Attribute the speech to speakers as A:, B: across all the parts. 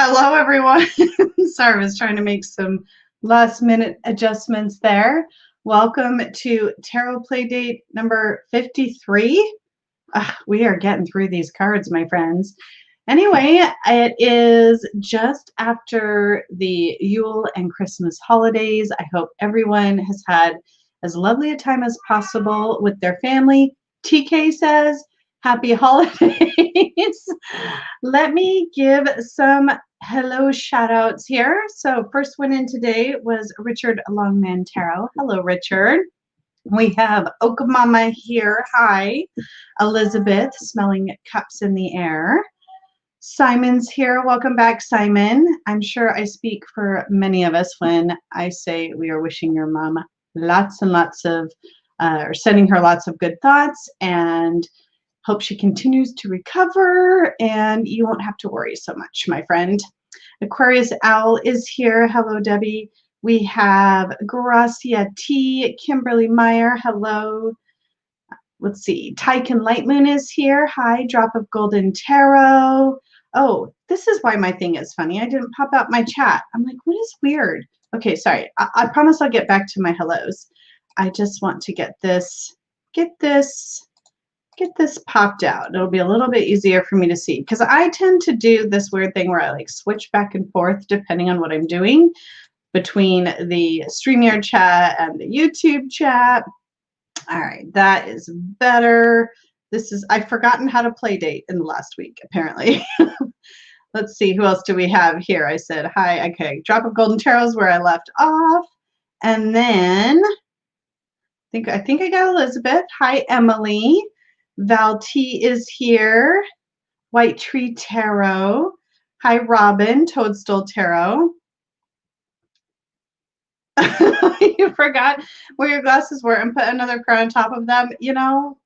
A: Hello, everyone. Sorry, I was trying to make some last minute adjustments there. Welcome to Tarot Playdate number 53. We are getting through these cards, my friends. Anyway, it is just after the Yule and Christmas holidays. I hope everyone has had as lovely a time as possible with their family. TK says, happy holidays. Let me give some hello shout outs here. So first one in today was Richard Longman Tarot. Hello, Richard. We have Okamama here. Hi. Elizabeth, smelling cups in the air. Simon's here. Welcome back, Simon. I'm sure I speak for many of us when I say we are wishing your mom lots and lots of, or sending her lots of good thoughts, and hope she continues to recover and you won't have to worry so much, my friend. Aquarius Owl is here. Hello, Debbie. We have Gracia T, Kimberly Meyer. Hello. Let's see. Tyken Light Moon is here. Hi. Drop of Golden Tarot. Oh, this is why my thing is funny. I didn't pop out my chat. I'm like, what is weird? Okay, sorry. I promise I'll get back to my hellos. I just want to get this popped out. It'll be a little bit easier for me to see because I tend to do this weird thing where I like switch back and forth depending on what I'm doing between the StreamYard chat and the YouTube chat. All right, that is better. I've forgotten how to play date in the last week, apparently. Let's see, who else do we have here? I said, hi, okay. Drop of Golden Tarot is where I left off. And then I think I got Elizabeth. Hi, Emily. Val T is here. White Tree Tarot. Hi, Robin. Toadstool Tarot. You forgot where your glasses were and put another card on top of them. You know,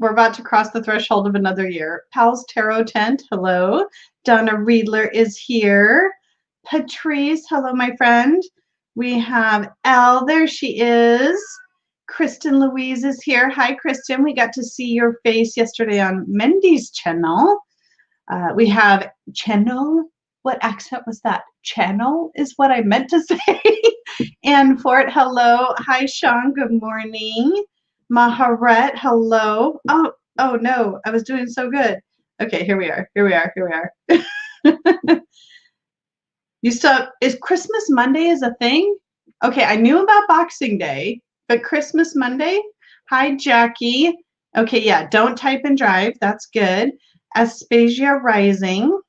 A: we're about to cross the threshold of another year. Pal's Tarot Tent. Hello. Donna Riedler is here. Patrice. Hello, my friend. We have Elle. There she is. Kristen Louise is here. Hi, Kristen. We got to see your face yesterday on Mendy's channel. We have channel. What accent was that? Channel is what I meant to say. And Fort, hello. Hi, Sean. Good morning. Maharet, hello. Oh no, I was doing so good. Okay, here we are. You still, is Christmas Monday is a thing? Okay, I knew about Boxing Day. But Christmas Monday? Hi, Jackie. Okay, yeah, don't type and drive. That's good. Aspasia Rising.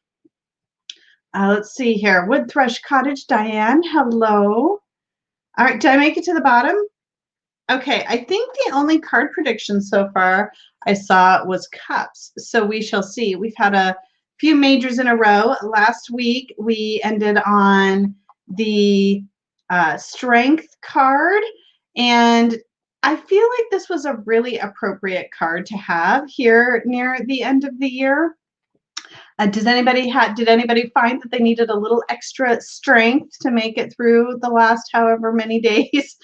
A: Let's see here. Wood Thrush Cottage. Diane, hello. All right, did I make it to the bottom? Okay, I think the only card prediction so far I saw was Cups. So we shall see. We've had a few majors in a row. Last week, we ended on the Strength card. And I feel like this was a really appropriate card to have here near the end of the year. Did anybody find that they needed a little extra strength to make it through the last however many days?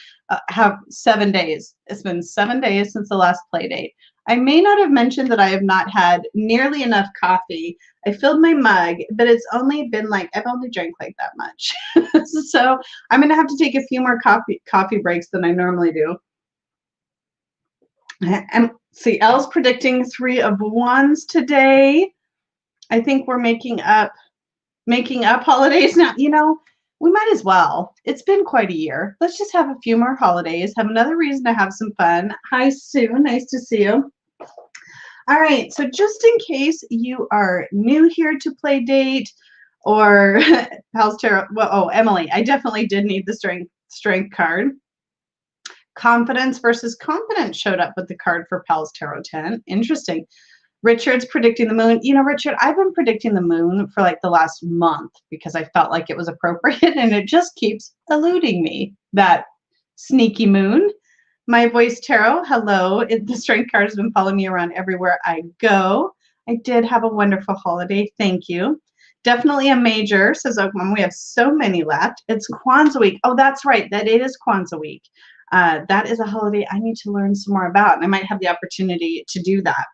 A: 7 days. It's been 7 days since the last play date. I may not have mentioned that I have not had nearly enough coffee. I filled my mug, but it's only been like, I've only drank like that much. So I'm going to have to take a few more coffee breaks than I normally do. And see, Elle's predicting 3 of Wands today. I think we're making up holidays now. You know, we might as well. It's been quite a year. Let's just have a few more holidays, have another reason to have some fun. Hi, Sue. Nice to see you. All right, so just in case you are new here to play date or Pal's Tarot, well, oh, Emily, I definitely did need the strength card. Confidence versus confidence showed up with the card for Pal's Tarot 10. Interesting. Richard's predicting the moon. You know, Richard, I've been predicting the moon for like the last month because I felt like it was appropriate and it just keeps eluding me. That sneaky moon. My Voice Tarot, hello. The strength card has been following me around everywhere I go. I did have a wonderful holiday. Thank you. Definitely a major, says Oakmom. We have so many left. It's Kwanzaa week. Oh, that's right. That it is Kwanzaa week. That is a holiday I need to learn some more about, and I might have the opportunity to do that.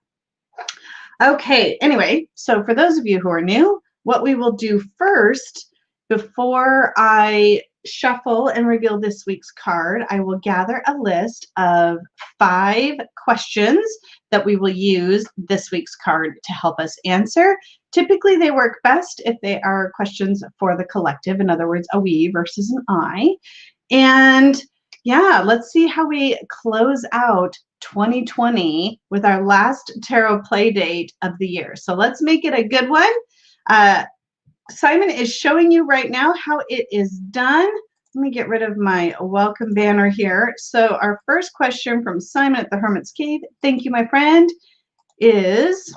A: Okay, anyway, so for those of you who are new, what we will do first, before I shuffle and reveal this week's card, I will gather a list of 5 questions that we will use this week's card to help us answer. Typically, they work best if they are questions for the collective, in other words, a we versus an I. And yeah, let's see how we close out 2020 with our last tarot play date of the year. So let's make it a good one. Simon is showing you right now how it is done. Let me get rid of my welcome banner here. So our first question from Simon at the Hermit's Cave, thank you, my friend, is,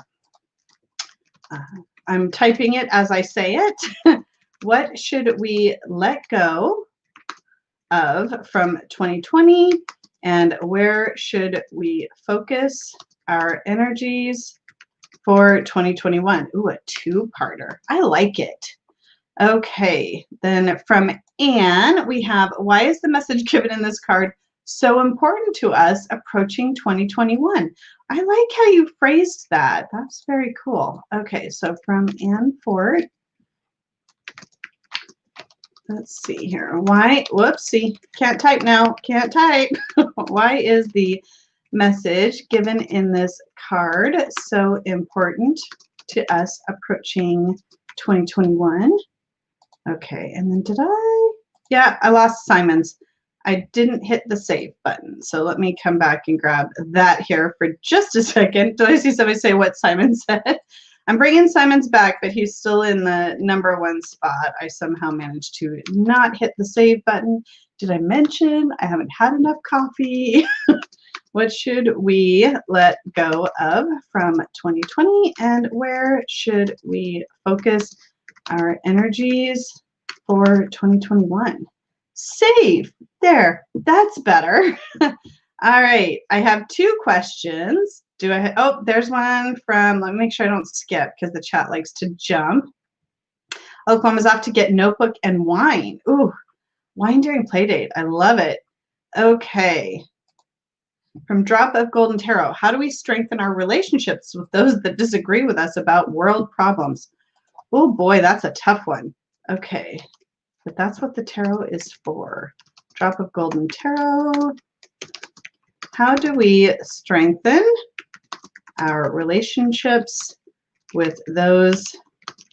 A: I'm typing it as I say it. What should we let go of from 2020, and where should we focus our energies for 2021? Ooh, a 2-parter. I like it. Okay, then from Anne, we have, why is the message given in this card so important to us approaching 2021? I like how you phrased that. That's very cool. Okay, so from Anne Ford, let's see here. Why, whoopsie, can't type now, can't type. Why is the message given in this card so important to us approaching 2021? Okay, and then yeah, I lost Simon's. I didn't hit the save button. So let me come back and grab that here for just a second. Did I see somebody say what Simon said? I'm bringing Simon's back, but he's still in the #1 spot. I somehow managed to not hit the save button. Did I mention I haven't had enough coffee? What should we let go of from 2020, and where should we focus our energies for 2021? Save. There. That's better. All right. I have 2 questions. Do I? Oh, there's one from, let me make sure I don't skip because the chat likes to jump. Oklahoma's off to get notebook and wine. Ooh, wine during play date. I love it. Okay. From Drop of Golden Tarot, how do we strengthen our relationships with those that disagree with us about world problems? Oh boy, that's a tough one. Okay, but that's what the tarot is for. Drop of Golden Tarot. How do we strengthen our relationships with those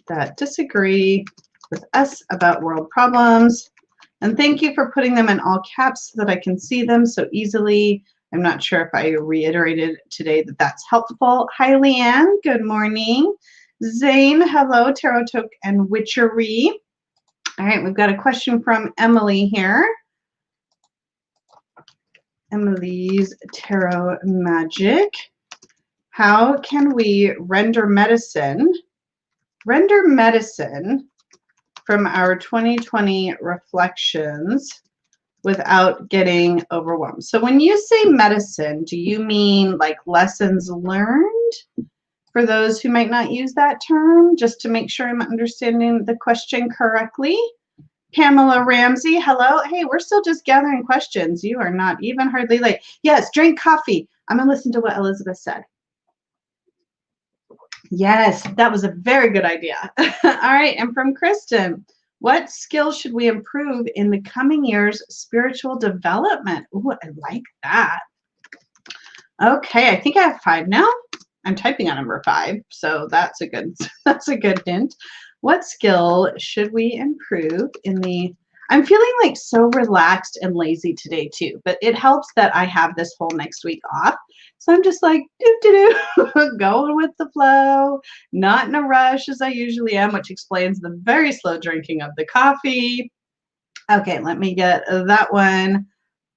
A: that disagree with us about world problems? And thank you for putting them in all caps so that I can see them so easily. I'm not sure if I reiterated today that that's helpful. Hi, Leanne. Good morning. Zane, hello. Tarot Toke and Witchery. All right, we've got a question from Emily here. Emily's Tarot Magic. How can we render medicine from our 2020 reflections without getting overwhelmed? So when you say medicine, do you mean like lessons learned? For those who might not use that term, just to make sure I'm understanding the question correctly. Pamela Ramsey, hello. Hey, we're still just gathering questions. You are not even hardly late. Yes, drink coffee. I'm going to listen to what Elizabeth said. Yes, that was a very good idea. All right, and from Kristen, what skills should we improve in the coming year's spiritual development? Ooh, I like that. Okay, I think I have 5 now. I'm typing on number 5, so that's a good hint. What skill should we improve in the? I'm feeling like so relaxed and lazy today too, but it helps that I have this whole next week off. So I'm just like going with the flow, not in a rush as I usually am, which explains the very slow drinking of the coffee. Okay, let me get that one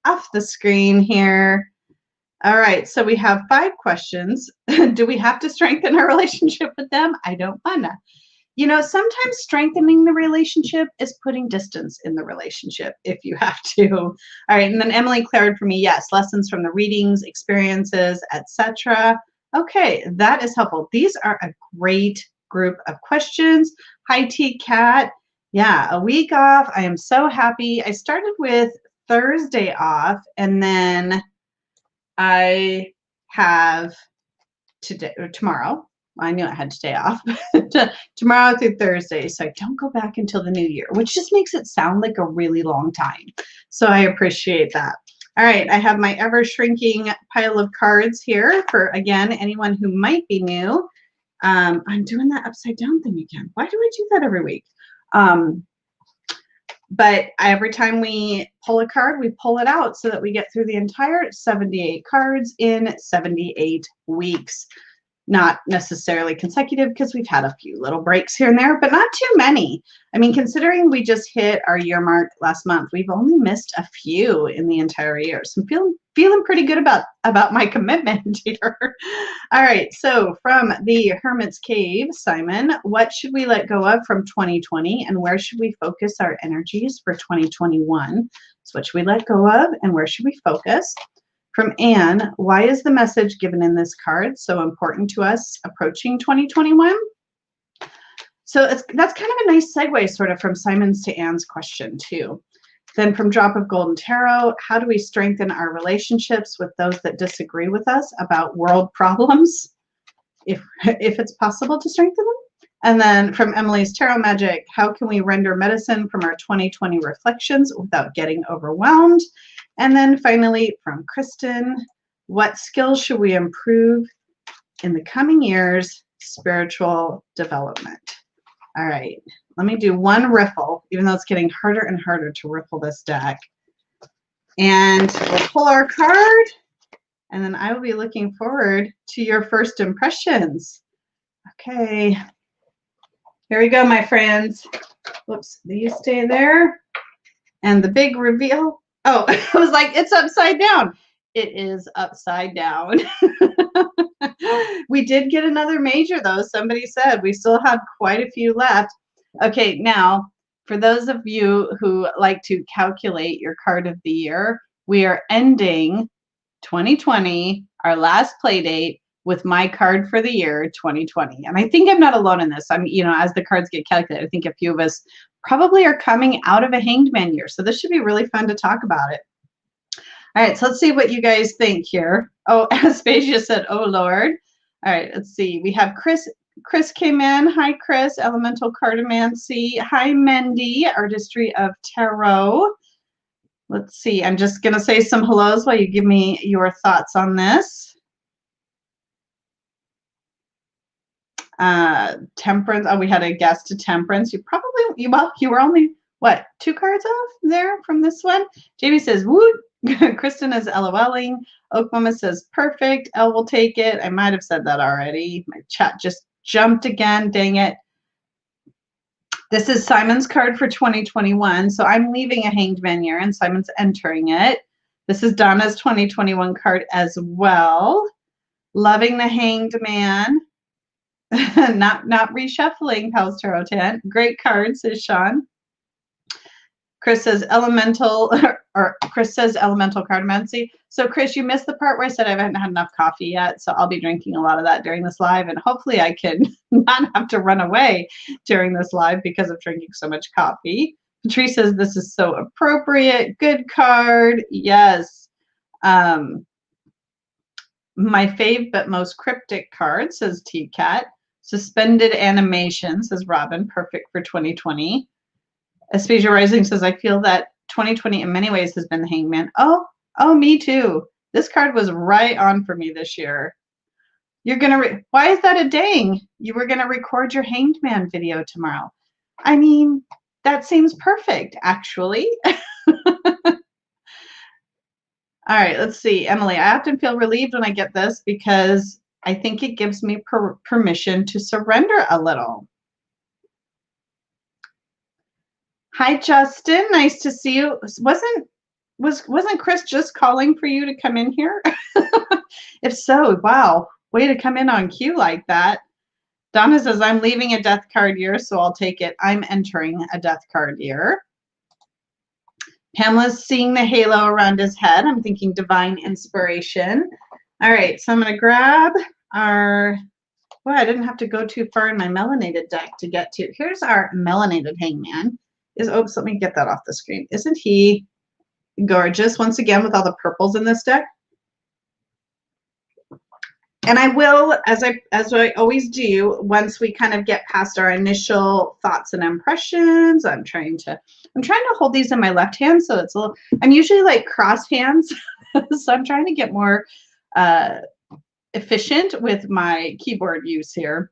A: off the screen here. All right, so we have 5 questions. Do we have to strengthen our relationship with them? I don't wanna. You know, sometimes strengthening the relationship is putting distance in the relationship if you have to. All right, and then Emily cleared for me, yes, lessons from the readings, experiences, etc. Okay, that is helpful. These are a great group of questions. Hi, T Cat. Yeah, a week off. I am so happy. I started with Thursday off, and then I have today or tomorrow. I knew I had to stay off tomorrow through Thursday, so I don't go back until the new year, which just makes it sound like a really long time. So I appreciate that. All right, I have my ever shrinking pile of cards here for, again, anyone who might be new. I'm doing that upside down thing again. Why do I do that every week? But every time we pull a card, we pull it out so that we get through the entire 78 cards in 78 weeks. Not necessarily consecutive because we've had a few little breaks here and there, but not too many. I mean, considering we just hit our year mark last month, we've only missed a few in the entire year. So I'm feeling pretty good about my commitment here. All right, so from the Hermit's Cave, Simon, what should we let go of from 2020 and where should we focus our energies for 2021? So what should we let go of and where should we focus? From Anne, why is the message given in this card so important to us approaching 2021? So that's kind of a nice segue sort of from Simon's to Anne's question too. Then from Drop of Golden Tarot, how do we strengthen our relationships with those that disagree with us about world problems, if it's possible to strengthen them? And then from Emily's Tarot Magic, how can we render medicine from our 2020 reflections without getting overwhelmed? And then finally, from Kristen, what skills should we improve in the coming years? Spiritual development. All right, let me do one riffle, even though it's getting harder and harder to riffle this deck. And we'll pull our card, and then I will be looking forward to your first impressions. Okay, here we go, my friends. Whoops, do you stay there? And the big reveal. Oh, I was like, it's upside down. It is upside down. We did get another major, though. Somebody said we still have quite a few left. Okay, now, for those of you who like to calculate your card of the year, we are ending 2020, our last play date, with my card for the year 2020. And I think I'm not alone in this. I'm, as the cards get calculated, I think a few of us probably are coming out of a Hanged Man year. So this should be really fun to talk about it. All right, so let's see what you guys think here. Oh, Aspasia said, oh, Lord. All right, let's see. We have Chris. Chris came in. Hi, Chris. Elemental Cartomancy. Hi, Mendy. Artistry of Tarot. Let's see. I'm just going to say some hellos while you give me your thoughts on this. Temperance. Oh, we had a guest to Temperance. You were only, what, 2 cards off there from this one? Jamie says, woo. Kristen is LOLing. Oak Mama says, perfect. Elle will take it. I might have said that already. My chat just jumped again. Dang it. This is Simon's card for 2021. So I'm leaving a Hanged Man year and Simon's entering it. This is Donna's 2021 card as well. Loving the Hanged Man. not reshuffling Pals Tarot Tent. Great card, says Sean. Chris says elemental, or Chris says elemental cartomancy. So Chris, you missed the part where I said I haven't had enough coffee yet, so I'll be drinking a lot of that during this live, and hopefully I can not have to run away during this live because of drinking so much coffee. Patrice says this is so appropriate. Good card. Yes. My fave but most cryptic card, says T-Cat. Suspended animation, says Robin. Perfect for 2020. Aspasia Rising says, I feel that 2020 in many ways has been the Hangman. Oh, me too. This card was right on for me this year. You're going to, why is that a dang? You were going to record your Hanged Man video tomorrow. I mean, that seems perfect, actually. All right, let's see. Emily, I often feel relieved when I get this because I think it gives me permission to surrender a little. Hi, Justin. Nice to see you. Wasn't Chris just calling for you to come in here? If so, wow, way to come in on cue like that. Donna says, I'm leaving a death card year, so I'll take it. I'm entering a death card year. Pamela's seeing the halo around his head. I'm thinking divine inspiration. All right, so I'm going to grab our, well, I didn't have to go too far in my melanated deck to get to. Here's our melanated Hangman. Oops, let me get that off the screen. Isn't he gorgeous once again with all the purples in this deck? And I will, as I always do, once we kind of get past our initial thoughts and impressions, I'm trying to hold these in my left hand, so it's a little. I'm usually like cross hands, so I'm trying to get more efficient with my keyboard use here.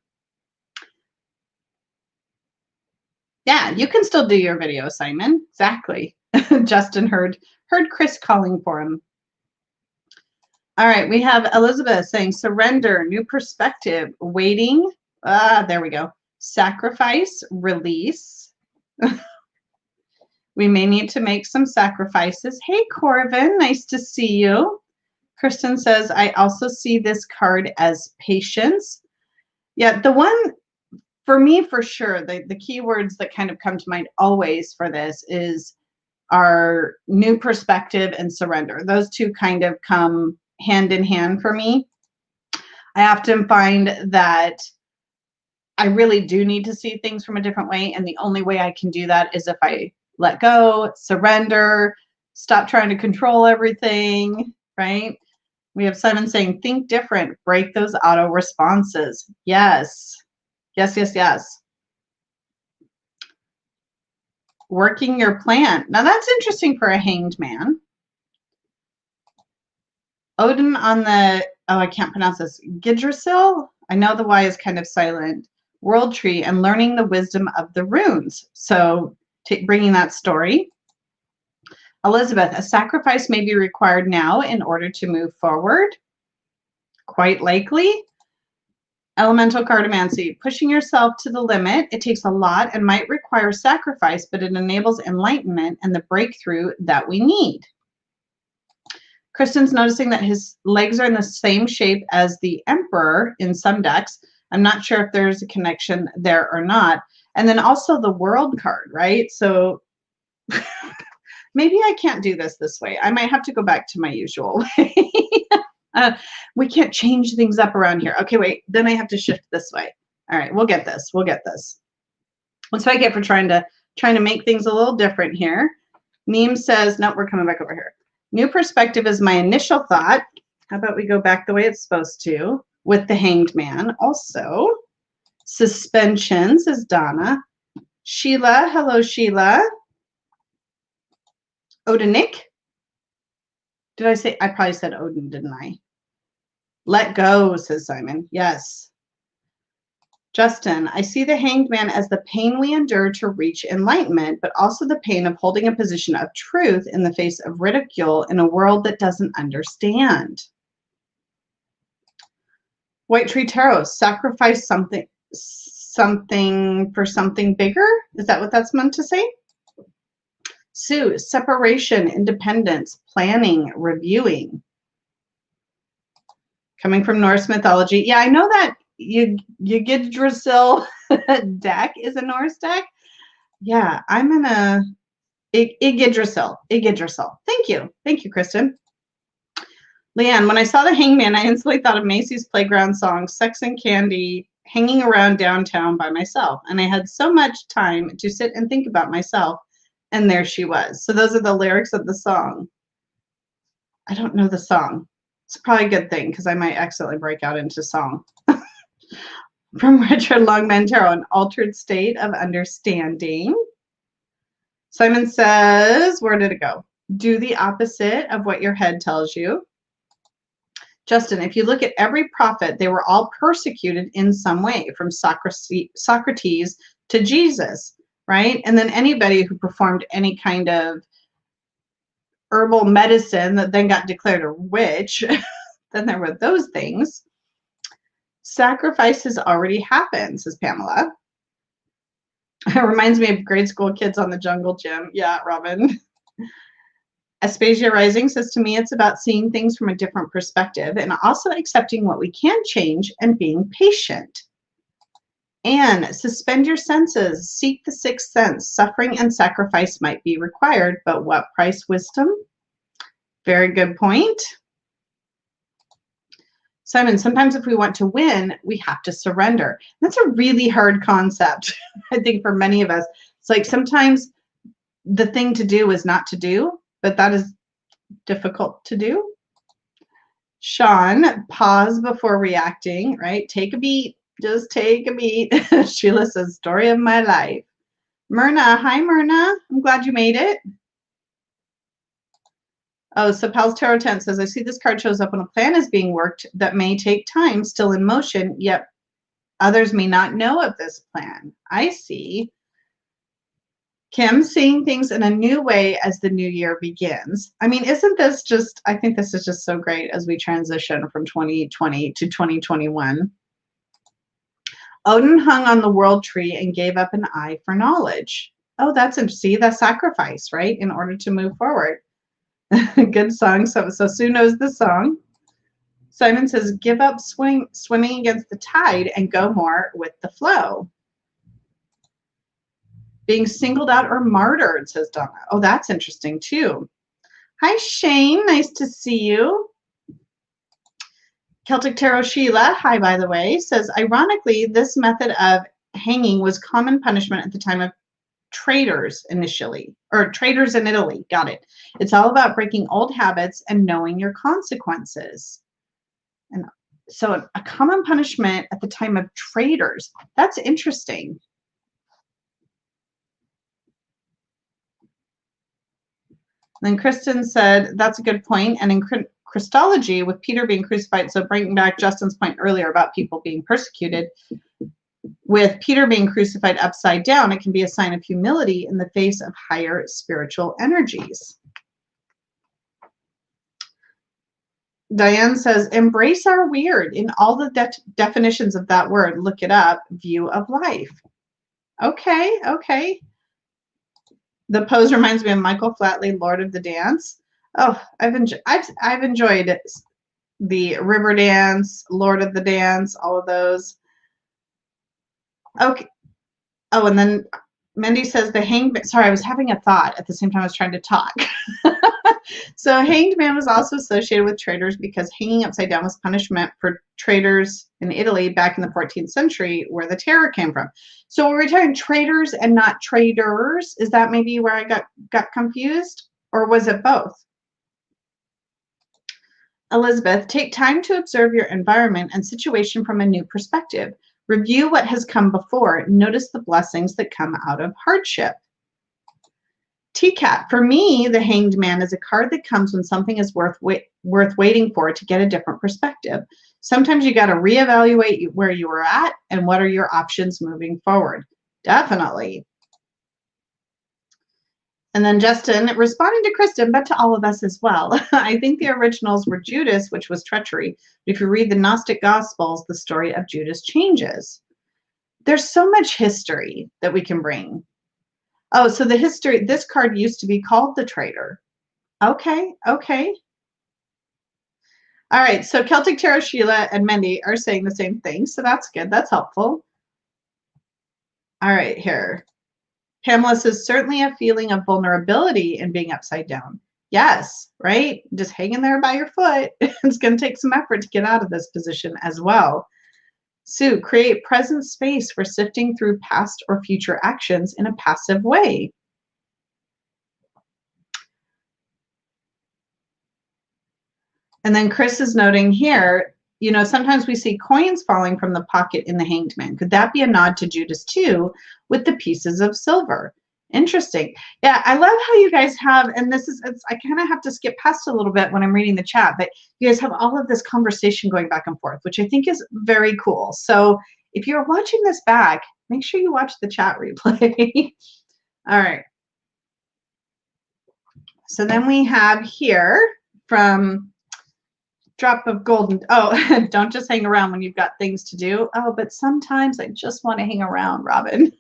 A: Yeah, you can still do your video, Simon. Exactly. Justin heard Chris calling for him. All right, we have Elizabeth saying surrender, new perspective, waiting. There we go. Sacrifice, release. We may need to make some sacrifices. Hey, Corvin, nice to see you. Kristen says, I also see this card as patience. Yeah, the one for me, for sure, the keywords that kind of come to mind always for this are new perspective and surrender. Those two kind of come hand in hand for me. I often find that I really do need to see things from a different way, and the only way I can do that is if I let go, surrender, stop trying to control everything, right? We have Simon saying, think different, break those auto responses. Yes. Yes, yes, yes. Working your plan. Now that's interesting for a hanged man. Odin on the, oh, I can't pronounce this, Yggdrasil? I know the Y is kind of silent. World tree and learning the wisdom of the runes. So bringing that story. Elizabeth, a sacrifice may be required now in order to move forward. Quite likely. Elemental cartomancy, pushing yourself to the limit. It takes a lot and might require sacrifice, but it enables enlightenment and the breakthrough that we need. Kristen's noticing that his legs are in the same shape as the Emperor in some decks. I'm not sure if there's a connection there or not. And then also the World card, right? So maybe I can't do this way. I might have to go back to my usual way. We can't change things up around here. Okay, wait, then I have to shift this way. All right, we'll get this. We'll get this. That's what I get for trying to make things a little different here. Neem says, nope, we're coming back over here. New perspective is my initial thought. How about we go back the way it's supposed to with the hanged man also. Suspension, says Donna. Sheila, hello, Sheila. Odinik. Did I say, I probably said Odin, didn't I? Let go, says Simon. Yes. Justin, I see the hanged man as the pain we endure to reach enlightenment, but also the pain of holding a position of truth in the face of ridicule in a world that doesn't understand. White Tree Tarot, sacrifice something for something bigger? Is that what that's meant to say? Sue, separation, independence, planning, reviewing. Coming from Norse mythology. Yeah, I know that Yggdrasil deck is a Norse deck. Yeah, I'm in a Yggdrasil. Thank you, Kristen. Leanne, when I saw the hangman, I instantly thought of Macy's playground song, Sex and Candy, hanging around downtown by myself. And I had so much time to sit and think about myself. And there she was. So those are the lyrics of the song. I don't know the song. It's probably a good thing because I might accidentally break out into song. From Richard Longman Tarot, an altered state of understanding. Simon says, where did it go? Do the opposite of what your head tells you. Justin, if you look at every prophet, they were all persecuted in some way, from Socrates to Jesus, right? And then anybody who performed any kind of herbal medicine that then got declared a witch, then there were those things. Sacrifice has already happened, says Pamela. It reminds me of grade school kids on the jungle gym. Yeah, Robin. Aspasia Rising says, to me, it's about seeing things from a different perspective and also accepting what we can change and being patient. And suspend your senses. Seek the sixth sense. Suffering and sacrifice might be required, but what price wisdom? Very good point. Simon, sometimes if we want to win, we have to surrender. That's a really hard concept, I think, for many of us. It's like sometimes the thing to do is not to do, but that is difficult to do. Sean, pause before reacting, right? Take a beat. Just take a beat. Sheila says, story of my life. Myrna, hi Myrna. I'm glad you made it. Oh, so Pal's Tarot 10 says, I see this card shows up when a plan is being worked that may take time, still in motion, yet others may not know of this plan. I see. Kim, seeing things in a new way as the new year begins. I mean, isn't this just, I think this is just so great as we transition from 2020 to 2021. Odin hung on the world tree and gave up an eye for knowledge. Oh, that's interesting. The sacrifice, right? In order to move forward. Good song. So Sue knows the song. Simon says, give up swimming against the tide and go more with the flow. Being singled out or martyred, says Donna. Oh, that's interesting too. Hi, Shane. Nice to see you. Celtic Tarot Sheila, hi, by the way, says, ironically, this method of hanging was common punishment at the time of traders initially, or traders in Italy. Got it. It's all about breaking old habits and knowing your consequences. And so a common punishment at the time of traders. That's interesting. Then Kristen said, that's a good point. And in Christology, with Peter being crucified, so bringing back Justin's point earlier about people being persecuted, with Peter being crucified upside down, it can be a sign of humility in the face of higher spiritual energies. Diane says, embrace our weird. In all the definitions of that word, look it up, view of life. Okay, okay. The pose reminds me of Michael Flatley, Lord of the Dance. Oh, I've enjoyed the River Dance, Lord of the Dance, all of those. Okay. Oh, and then Mindy says the hanged man. Sorry, I was having a thought at the same time I was trying to talk. So hanged man was also associated with traders because hanging upside down was punishment for traders in Italy back in the 14th century, where the terror came from. So we're talking traders and not traders. Is that maybe where I got confused, or was it both? Elizabeth, take time to observe your environment and situation from a new perspective. Review what has come before. Notice the blessings that come out of hardship. TCAT, for me, the hanged man is a card that comes when something is worth waiting for to get a different perspective. Sometimes you got to reevaluate where you were at and what are your options moving forward. Definitely. And then Justin, responding to Kristen, but to all of us as well. I think the originals were Judas, which was treachery. But if you read the Gnostic Gospels, the story of Judas changes. There's so much history that we can bring. Oh, so the history, this card used to be called the Traitor. Okay, okay. All right, so Celtic Tarot Sheila and Mindy are saying the same thing, so that's good. That's helpful. All right, here. Pamela says, certainly a feeling of vulnerability in being upside down. Yes, right? Just hanging there by your foot. It's going to take some effort to get out of this position as well. Sue, create present space for sifting through past or future actions in a passive way. And then Chris is noting here, you know, sometimes we see coins falling from the pocket in the hanged man. Could that be a nod to Judas too, with the pieces of silver? Interesting. Yeah, I love how you guys have, and this is, I kind of have to skip past a little bit when I'm reading the chat, but you guys have all of this conversation going back and forth, which I think is very cool. So if you're watching this back, make sure you watch the chat replay. All right. So then we have here from Drop of Golden. Oh, don't just hang around when you've got things to do. Oh, but sometimes I just want to hang around, Robin.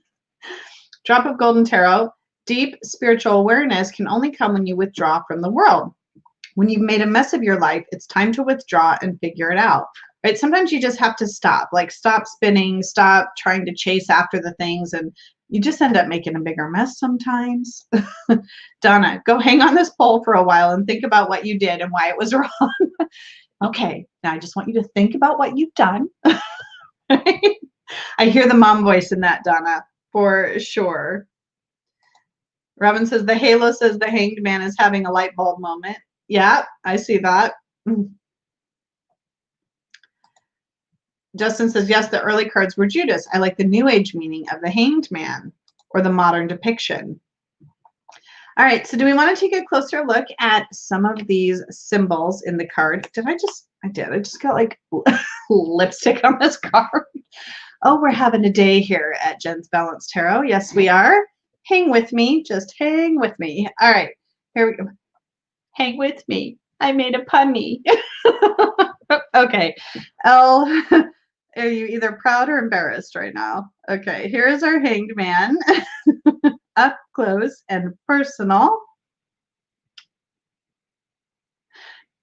A: Drop of Golden Tarot. Deep spiritual awareness can only come when you withdraw from the world. When you've made a mess of your life, it's time to withdraw and figure it out. Right? Sometimes you just have to stop, like stop spinning, stop trying to chase after the things, and you just end up making a bigger mess sometimes. Donna, go hang on this pole for a while and think about what you did and why it was wrong. Okay, now I just want you to think about what you've done. I hear the mom voice in that, Donna, for sure. Robin says, the halo says the hanged man is having a light bulb moment. Yeah, I see that. Justin says, yes, the early cards were Judas. I like the New Age meaning of the Hanged Man or the modern depiction. All right, so do we want to take a closer look at some of these symbols in the card? I did. I just got like lipstick on this card. Oh, we're having a day here at Jen's Balanced Tarot. Yes, we are. Hang with me. Just hang with me. All right, here we go. Hang with me. I made a punny. Okay. Elle, are you either proud or embarrassed right now? Okay, here's our Hanged Man. Up close and personal.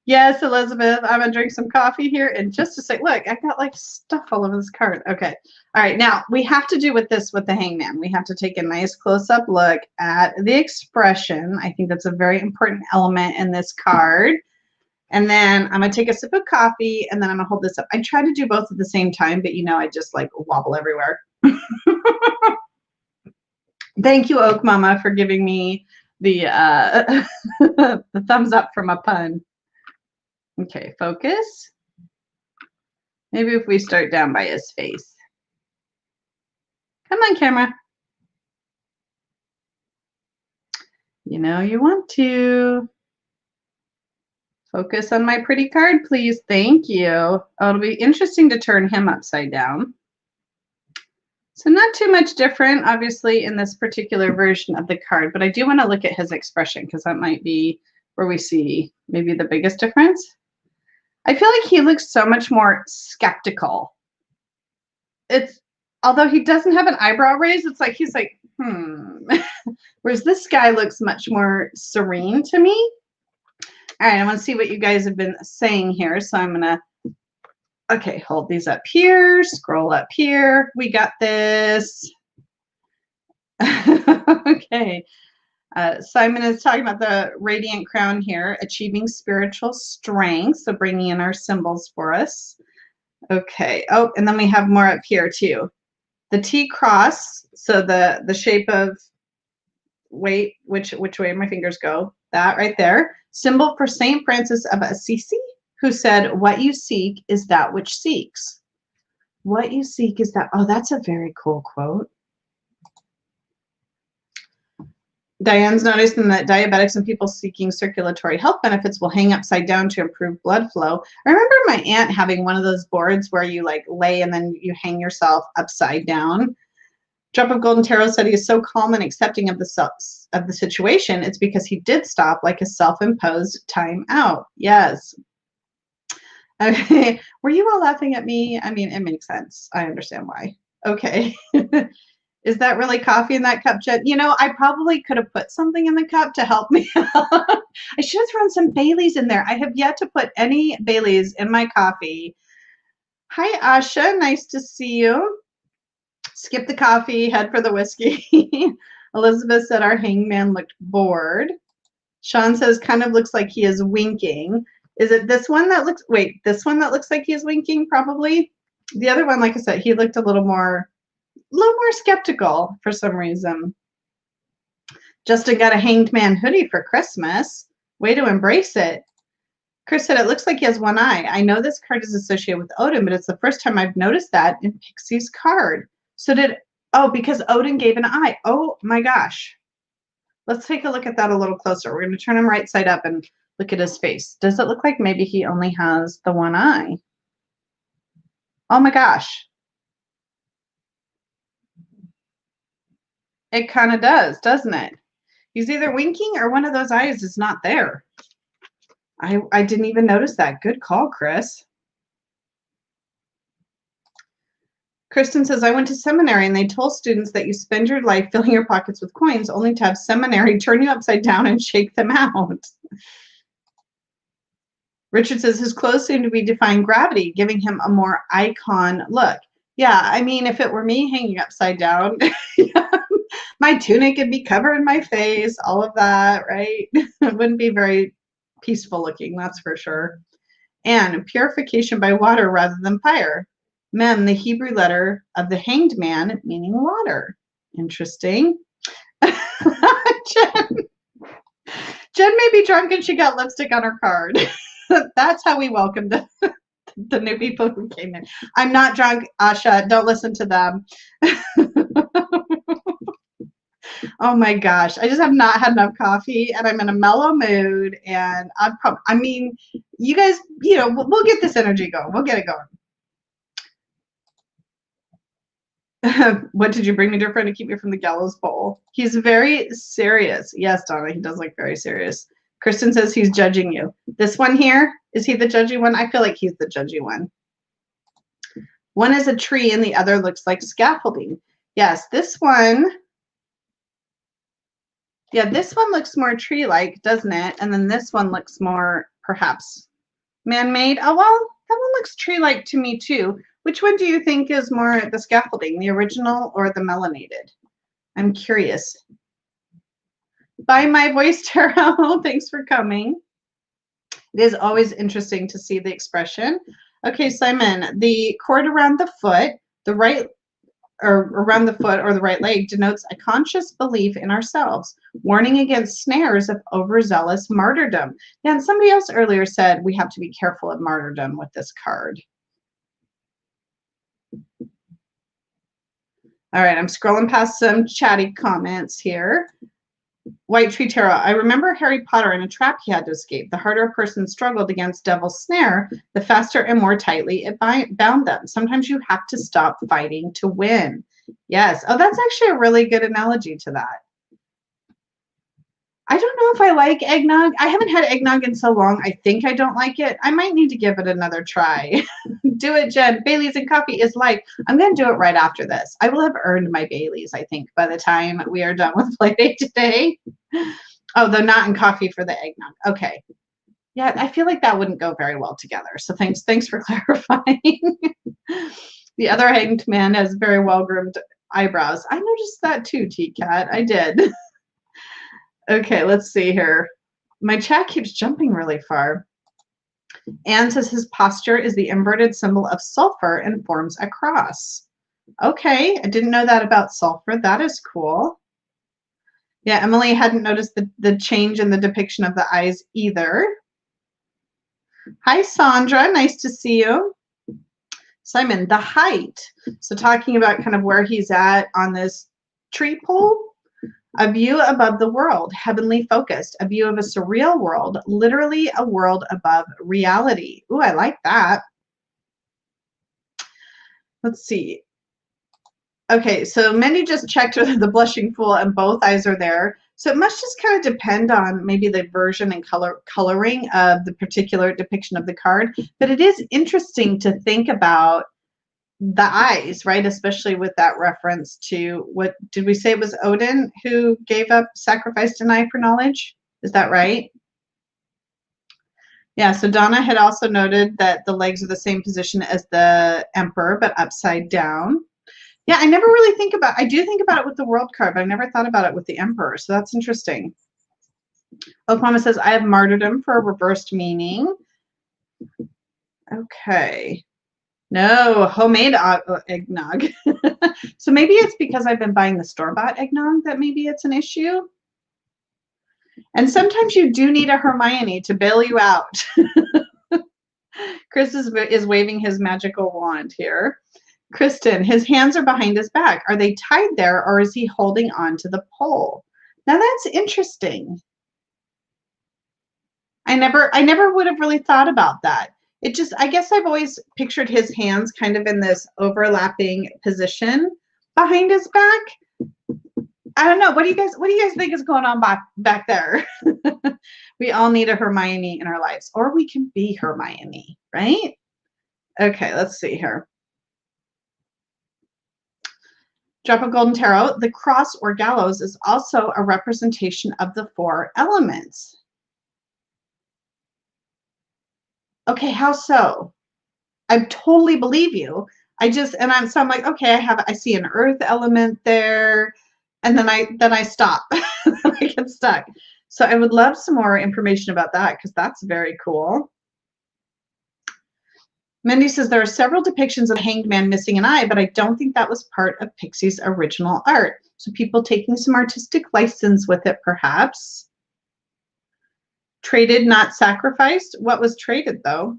A: Yes, Elizabeth, I'm gonna drink some coffee here in just a sec. Look, I got like stuff all over this card. Okay. All right, now we have to do with the hangman. We have to take a nice close-up look at the expression. I think that's a very important element in this card. And then I'm gonna take a sip of coffee and then I'm gonna hold this up. I try to do both at the same time, but you know, I just like wobble everywhere. Thank you, Oak Mama, for giving me the the thumbs up from a pun. Okay, focus. Maybe if we start down by his face. Come on, camera. You know you want to. Focus on my pretty card, please. Thank you. Oh, it'll be interesting to turn him upside down. So not too much different, obviously, in this particular version of the card, but I do want to look at his expression because that might be where we see maybe the biggest difference. I feel like he looks so much more skeptical. Although he doesn't have an eyebrow raise, it's like he's like, Whereas this guy looks much more serene to me. All right, I want to see what you guys have been saying here. So I'm going to, okay, hold these up here, scroll up here. We got this. Okay. Simon is talking about the radiant crown here, achieving spiritual strength. So bringing in our symbols for us. Okay. Oh, and then we have more up here too. The T cross. So the shape of, wait, which way my fingers go? That right there. Symbol for Saint Francis of Assisi, who said, "What you seek is that which seeks." What you seek is that. Oh, that's a very cool quote. Diane's noticing that diabetics and people seeking circulatory health benefits will hang upside down to improve blood flow. I remember my aunt having one of those boards where you like lay and then you hang yourself upside down. Drop of Golden Tarot said he is so calm and accepting of the situation. It's because he did stop like a self-imposed time out. Yes. Okay. Were you all laughing at me? I mean, it makes sense. I understand why. Okay. Is that really coffee in that cup, Jen? You know, I probably could have put something in the cup to help me out. I should have thrown some Baileys in there. I have yet to put any Baileys in my coffee. Hi, Asha. Nice to see you. Skip the coffee, head for the whiskey. Elizabeth said our hangman looked bored. Sean says kind of looks like he is winking. Is it this one that looks, wait, this one that looks like he is winking? Probably. The other one, like I said, he looked a little more skeptical for some reason. Justin got a Hanged Man hoodie for Christmas. Way to embrace it. Chris said it looks like he has one eye. I know this card is associated with Odin, but it's the first time I've noticed that in Pixie's card. So because Odin gave an eye. Oh my gosh. Let's take a look at that a little closer. We're going to turn him right side up and look at his face. Does it look like maybe he only has the one eye? Oh my gosh. It kind of does, doesn't it? He's either winking or one of those eyes is not there. I didn't even notice that. Good call, Chris. Kristen says, I went to seminary and they told students that you spend your life filling your pockets with coins only to have seminary turn you upside down and shake them out. Richard says his clothes seem to be defying gravity, giving him a more icon look. Yeah, I mean, if it were me hanging upside down, my tunic would be covering my face, all of that, right? It wouldn't be very peaceful looking, that's for sure. And purification by water rather than fire. Mem, the Hebrew letter of the Hanged Man, meaning water. Interesting. Jen may be drunk and she got lipstick on her card. That's how we welcomed the The new people who came in. I'm not drunk, Asha. Don't listen to them. Oh my gosh. I just have not had enough coffee and I'm in a mellow mood. And I mean, you guys, you know, we'll get this energy going. We'll get it going. What did you bring me, dear friend, to keep me from the gallows pole? He's very serious. Yes, Donna, he does look very serious. Kristen says he's judging you. This one here, is he the judgy one? I feel like he's the judgy one. One is a tree and the other looks like scaffolding. Yes, this one. Yeah, this one looks more tree-like, doesn't it? And then this one looks more, perhaps, man-made. Oh, well, that one looks tree-like to me, too. Which one do you think is more the scaffolding, the original or the melanated? I'm curious. Bye, my voice, Tara. Thanks for coming. It is always interesting to see the expression. Okay, Simon, the cord around the foot, the right or around the foot or the right leg denotes a conscious belief in ourselves, warning against snares of overzealous martyrdom. Yeah, and somebody else earlier said we have to be careful of martyrdom with this card. All right, I'm scrolling past some chatty comments here. White Tree Tarot. I remember Harry Potter in a trap he had to escape. The harder a person struggled against Devil's Snare, the faster and more tightly it bound them. Sometimes you have to stop fighting to win. Yes. Oh, that's actually a really good analogy to that. I don't know if I like eggnog. I haven't had eggnog in so long. I think I don't like it. I might need to give it another try. Do it, Jen. Baileys and coffee is life. I'm going to do it right after this. I will have earned my Baileys, I think, by the time we are done with Playdate today. Oh, though not in coffee for the eggnog. Okay. Yeah, I feel like that wouldn't go very well together. So thanks for clarifying. The other hanged man has very well-groomed eyebrows. I noticed that too, T-Cat. I did. Okay, let's see here. My chat keeps jumping really far. Anne says his posture is the inverted symbol of sulfur and forms a cross. Okay, I didn't know that about sulfur. That is cool. Yeah, Emily hadn't noticed the change in the depiction of the eyes either. Hi, Sandra. Nice to see you. Simon, the height. So talking about kind of where he's at on this tree pole. A view above the world, heavenly focused, a view of a surreal world, literally a world above reality. Ooh, I like that. Let's see. Okay, so Mindy just checked the blushing fool and both eyes are there. So it must just kind of depend on maybe the version and coloring of the particular depiction of the card. But it is interesting to think about the eyes, right? Especially with that reference to, what did we say, it was Odin who gave up, sacrificed an eye for knowledge? Is that right? Yeah, so Donna had also noted that the legs are the same position as the emperor, but upside down. Yeah, I never really think about, I do think about it with the world card, but I never thought about it with the emperor, so that's interesting. Oklahoma says, I have martyrdom for a reversed meaning. Okay. No, homemade eggnog. So maybe it's because I've been buying the store-bought eggnog that maybe it's an issue. And sometimes you do need a Hermione to bail you out. Chris is waving his magical wand here. Kristen, his hands are behind his back. Are they tied there or is he holding on to the pole? Now that's interesting. I never would have really thought about that. It just, I guess I've always pictured his hands kind of in this overlapping position behind his back. I don't know. What do you guys think is going on back there? We all need a Hermione in our lives, or we can be Hermione, right? Okay, let's see here. Drop of Golden Tarot. The cross or gallows is also a representation of the 4 elements. Okay, how so? I totally believe you. So I'm like, okay, I see an earth element there, and then I stop. I get stuck. So I would love some more information about that because that's very cool. Mindy says there are several depictions of a hanged man missing an eye, but I don't think that was part of Pixie's original art. So people taking some artistic license with it, perhaps. Traded, not sacrificed. What was traded, though?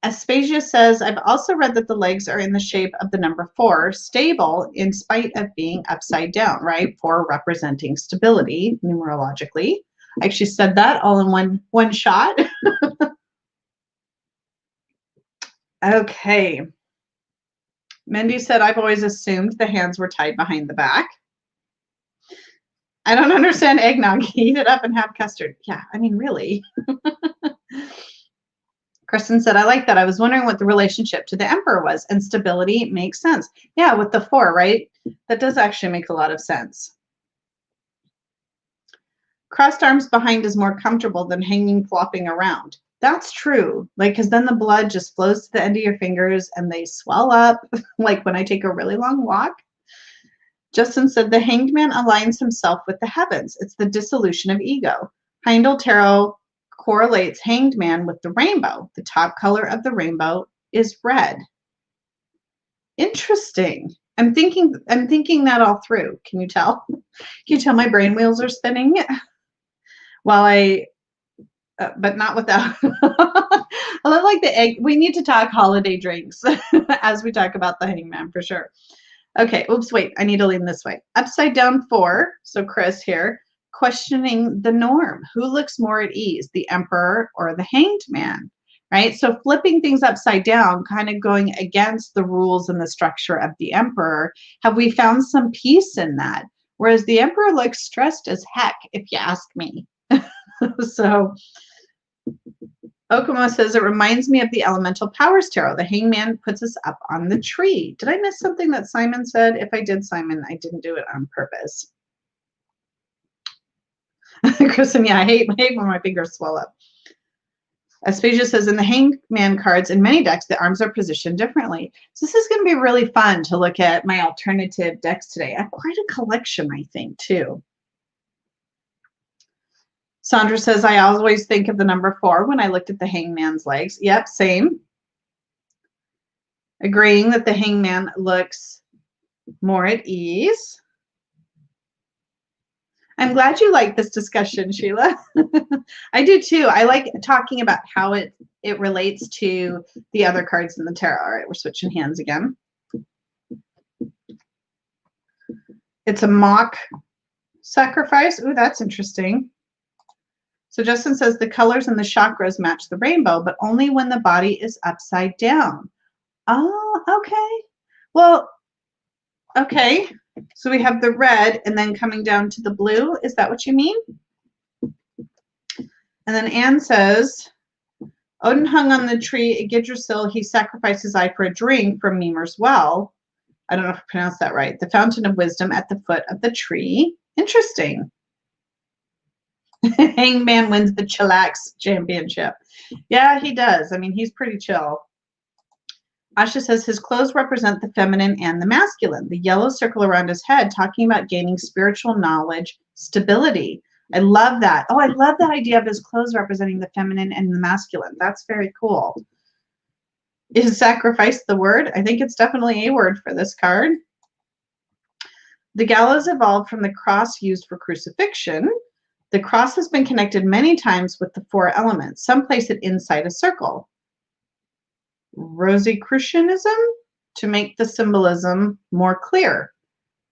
A: Aspasia says, I've also read that the legs are in the shape of the number 4, stable in spite of being upside down, right? 4 representing stability numerologically. I actually said that all in one shot. Okay. Mindy said, I've always assumed the hands were tied behind the back. I don't understand eggnog. Heat it up and have custard. Yeah, I mean, really. Kristen said, I like that. I was wondering what the relationship to the emperor was, and stability makes sense. Yeah, with the 4, right? That does actually make a lot of sense. Crossed arms behind is more comfortable than hanging flopping around. That's true. Like, because then the blood just flows to the end of your fingers and they swell up, like when I take a really long walk. Justin said, the hanged man aligns himself with the heavens. It's the dissolution of ego. Heindel Tarot correlates hanged man with the rainbow. The top color of the rainbow is red. Interesting. I'm thinking that all through. Can you tell? Can you tell my brain wheels are spinning? While I, but not without. I love like the egg. We need to talk holiday drinks as we talk about the hangman for sure. Okay, oops, wait, I need to lean this way. Upside down 4, so Chris here, questioning the norm. Who looks more at ease, the emperor or the hanged man, right? So flipping things upside down, kind of going against the rules and the structure of the emperor. Have we found some peace in that? Whereas the emperor looks stressed as heck, if you ask me. So Okuma says, it reminds me of the Elemental Powers Tarot. The hangman puts us up on the tree. Did I miss something that Simon said? If I did, Simon, I didn't do it on purpose. Kristen, yeah, I hate when my fingers swell up. Aspasia says, in the hangman cards in many decks, the arms are positioned differently. So this is going to be really fun to look at my alternative decks today. I have quite a collection, I think, too. Sandra says, I always think of the number 4 when I looked at the hangman's legs. Yep, same. Agreeing that the hangman looks more at ease. I'm glad you like this discussion, Sheila. I do too. I like talking about how it relates to the other cards in the tarot. All right, we're switching hands again. It's a mock sacrifice. Ooh, that's interesting. So Justin says the colors and the chakras match the rainbow, but only when the body is upside down. Oh, okay. Well, okay. So we have the red and then coming down to the blue. Is that what you mean? And then Anne says, Odin hung on the tree at Yggdrasil. He sacrificed his eye for a drink from Mimir's well. I don't know if I pronounced that right. The fountain of wisdom at the foot of the tree. Interesting. Hangman wins the chillax championship. Yeah, he does. I mean, he's pretty chill. Asha says his clothes represent the feminine and the masculine. The yellow circle around his head talking about gaining spiritual knowledge, stability. I love that. Oh, I love that idea of his clothes representing the feminine and the masculine. That's very cool. Is sacrifice the word? I think it's definitely a word for this card. The gallows evolved from the cross used for crucifixion. The cross has been connected many times with the 4 elements. Some place it inside a circle. Rosicrucianism to make the symbolism more clear.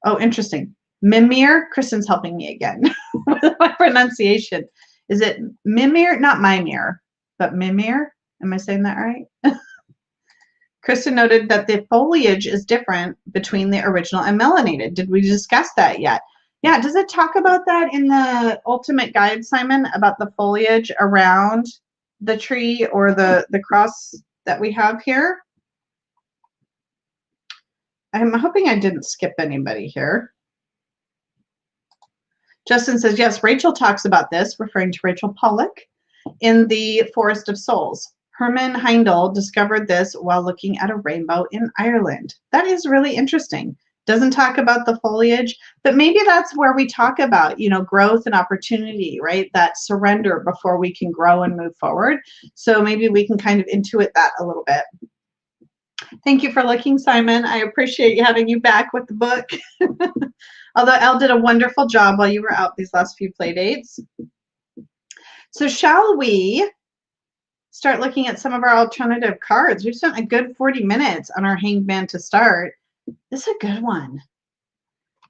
A: Oh, interesting. Mimir, Kristen's helping me again with my pronunciation. Is it Mimir? Not Mimir, but Mimir? Am I saying that right? Kristen noted that the foliage is different between the original and melanated. Did we discuss that yet? Yeah, does it talk about that in the Ultimate Guide, Simon, about the foliage around the tree or the cross that we have here? I'm hoping I didn't skip anybody here. Justin says, yes, Rachel talks about this, referring to Rachel Pollack, in the Forest of Souls. Herman Heindel discovered this while looking at a rainbow in Ireland. That is really interesting. Doesn't talk about the foliage, but maybe that's where we talk about, you know, growth and opportunity, right? That surrender before we can grow and move forward. So maybe we can kind of intuit that a little bit. Thank you for looking, Simon. I appreciate having you back with the book. Although Elle did a wonderful job while you were out these last few play dates. So shall we start looking at some of our alternative cards. We've spent a good 40 minutes on our Hanged Man to start. This is a good one.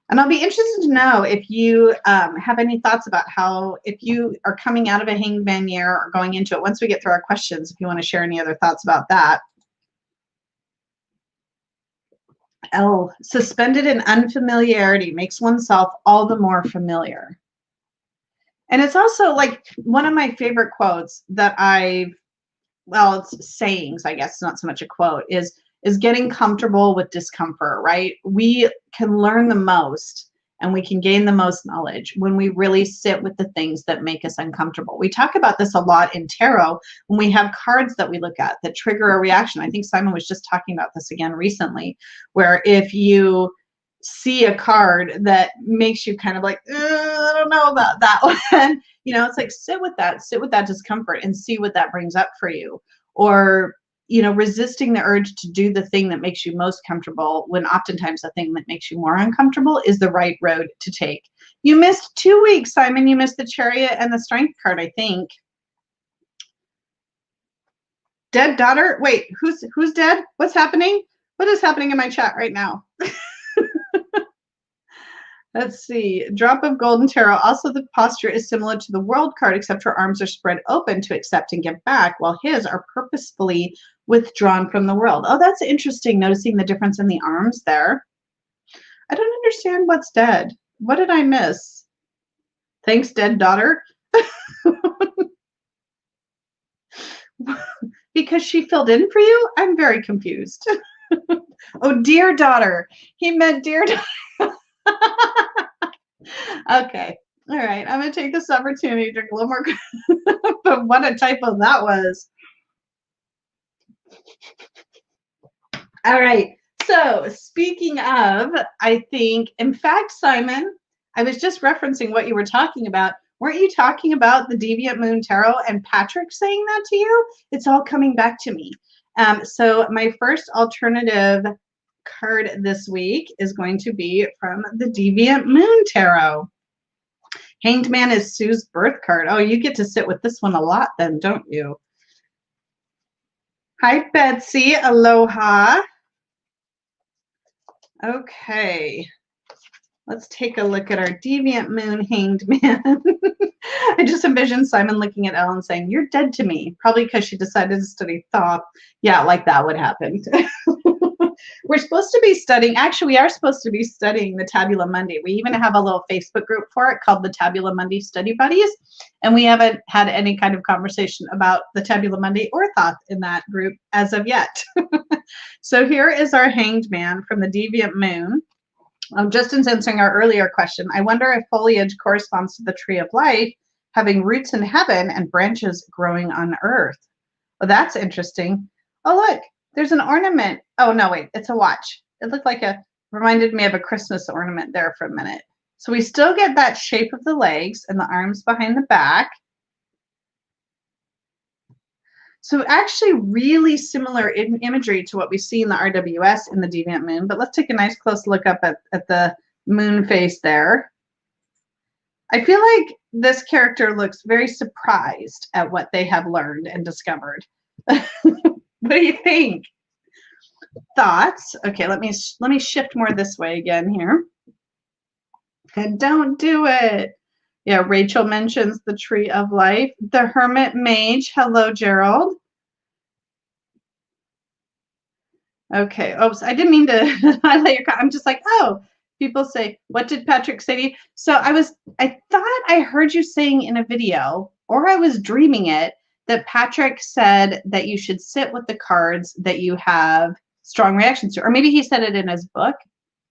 A: And I'll be interested to know if you have any thoughts about how, if you are coming out of a Hanged Man year or going into it, once we get through our questions, if you want to share any other thoughts about that. L, suspended in unfamiliarity makes oneself all the more familiar. And it's also like one of my favorite quotes that well, it's sayings, I guess, not so much a quote, is getting comfortable with discomfort, right? We can learn the most and we can gain the most knowledge when we really sit with the things that make us uncomfortable. We talk about this a lot in tarot when we have cards that we look at that trigger a reaction. I think Simon was just talking about this again recently, where if you see a card that makes you kind of like, I don't know about that one, you know, it's like sit with that discomfort and see what that brings up for you. Or, you know, resisting the urge to do the thing that makes you most comfortable when oftentimes the thing that makes you more uncomfortable is the right road to take. You missed 2 weeks, Simon. You missed the Chariot and the Strength card, I think. Dead daughter? Wait, who's dead? What's happening? What is happening in my chat right now? Let's see. Drop of Golden Tarot. Also, the posture is similar to the World card, except her arms are spread open to accept and give back, while his are purposefully withdrawn from the world. Oh, that's interesting, noticing the difference in the arms there. I don't understand what's dead. What did I miss? Thanks, dead daughter. Because she filled in for you? I'm very confused. Oh, dear daughter. He meant dear daughter. Okay. All right. I'm going to take this opportunity to drink a little more. But what a typo that was. All right. So speaking of, I think, in fact, Simon, I was just referencing what you were talking about. Weren't you talking about the Deviant Moon Tarot and Patrick saying that to you? It's all coming back to me. So my first alternative card this week is going to be from the Deviant Moon Tarot. Hanged Man is Sue's birth card. Oh, you get to sit with this one a lot then, don't you? Hi, Betsy. Aloha. Okay. Let's take a look at our Deviant Moon Hanged Man. I just envisioned Simon looking at Ellen saying, "You're dead to me," probably because she decided to study thought. Yeah, like that would happen. We're supposed to be studying, actually, we are supposed to be studying the Tabula Mundi. We even have a little Facebook group for it called the Tabula Mundi Study Buddies, and we haven't had any kind of conversation about the Tabula Mundi or Thoth in that group as of yet. So here is our Hanged Man from the Deviant Moon. Just in answering our earlier question, I wonder if foliage corresponds to the tree of life, having roots in heaven and branches growing on earth. Well, that's interesting. Oh, look, there's an ornament. Oh, no, wait, it's a watch. It looked like reminded me of a Christmas ornament there for a minute. So we still get that shape of the legs and the arms behind the back. So actually really similar imagery to what we see in the RWS in the Deviant Moon, but let's take a nice close look up at the moon face there. I feel like this character looks very surprised at what they have learned and discovered. What do you think? Thoughts? Okay, let me shift more this way again here. And don't do it. Yeah, Rachel mentions the tree of life. The Hermit Mage. Hello, Gerald. Okay. Oops, I didn't mean to highlight your comment. I'm just like, oh, people say, what did Patrick say to you? So I thought I heard you saying in a video, or I was dreaming it, that Patrick said that you should sit with the cards that you have strong reactions to. Or maybe he said it in his book.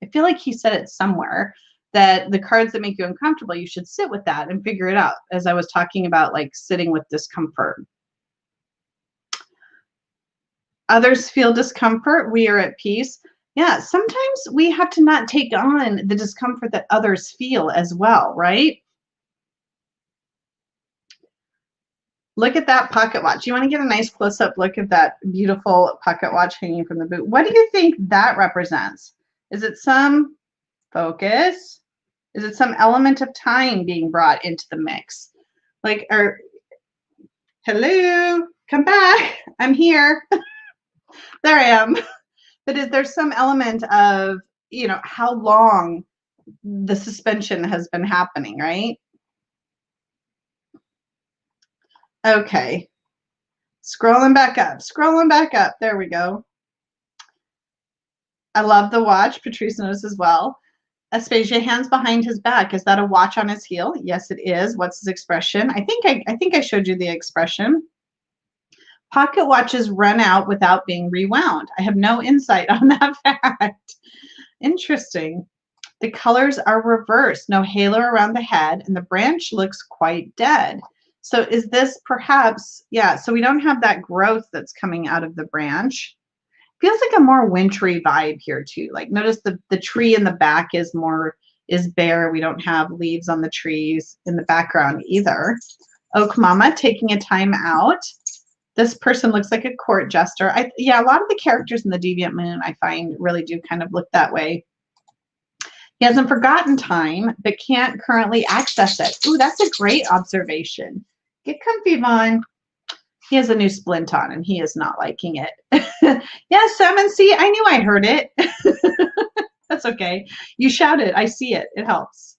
A: I feel like he said it somewhere, that the cards that make you uncomfortable, you should sit with that and figure it out, as I was talking about like sitting with discomfort. Others feel discomfort. We are at peace. Yeah, sometimes we have to not take on the discomfort that others feel as well, right? Look at that pocket watch. You want to get a nice close-up look at that beautiful pocket watch hanging from the boot. What do you think that represents? Is it some focus? Is it some element of time being brought into the mix? Like, hello? come back. I'm here. There I am. But there's some element of, you know, how long the suspension has been happening, right? Okay. Scrolling back up. Scrolling back up. There we go. I love the watch. Patrice knows as well. Aspasia, hands behind his back. Is that a watch on his heel? Yes, it is. What's his expression? I think I showed you the expression. Pocket watches run out without being rewound. I have no insight on that fact. Interesting. The colors are reversed. No halo around the head, and the branch looks quite dead. So is this perhaps, yeah, so we don't have that growth that's coming out of the branch. Feels like a more wintry vibe here too. Like notice the tree in the back is bare. We don't have leaves on the trees in the background either. Oak Mama taking a time out. This person looks like a court jester. Yeah, a lot of the characters in the Deviant Moon I find really do kind of look that way. He hasn't forgotten time, but can't currently access it. Ooh, that's a great observation. Get comfy, Vaughn. He has a new splint on and he is not liking it. Yes, Salmon, see, I knew I heard it. That's okay. You shouted. I see it. It helps.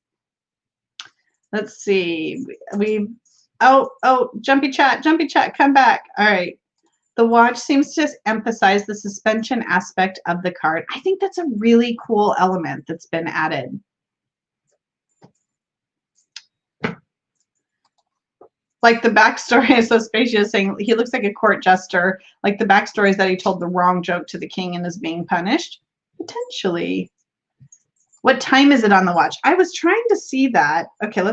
A: Let's see. Oh, jumpy chat, come back. All right. The watch seems to emphasize the suspension aspect of the card. I think that's a really cool element that's been added. Like the backstory, so Spacia is saying he looks like a court jester. Like the backstory is that he told the wrong joke to the king and is being punished. Potentially. What time is it on the watch? I was trying to see that. Okay,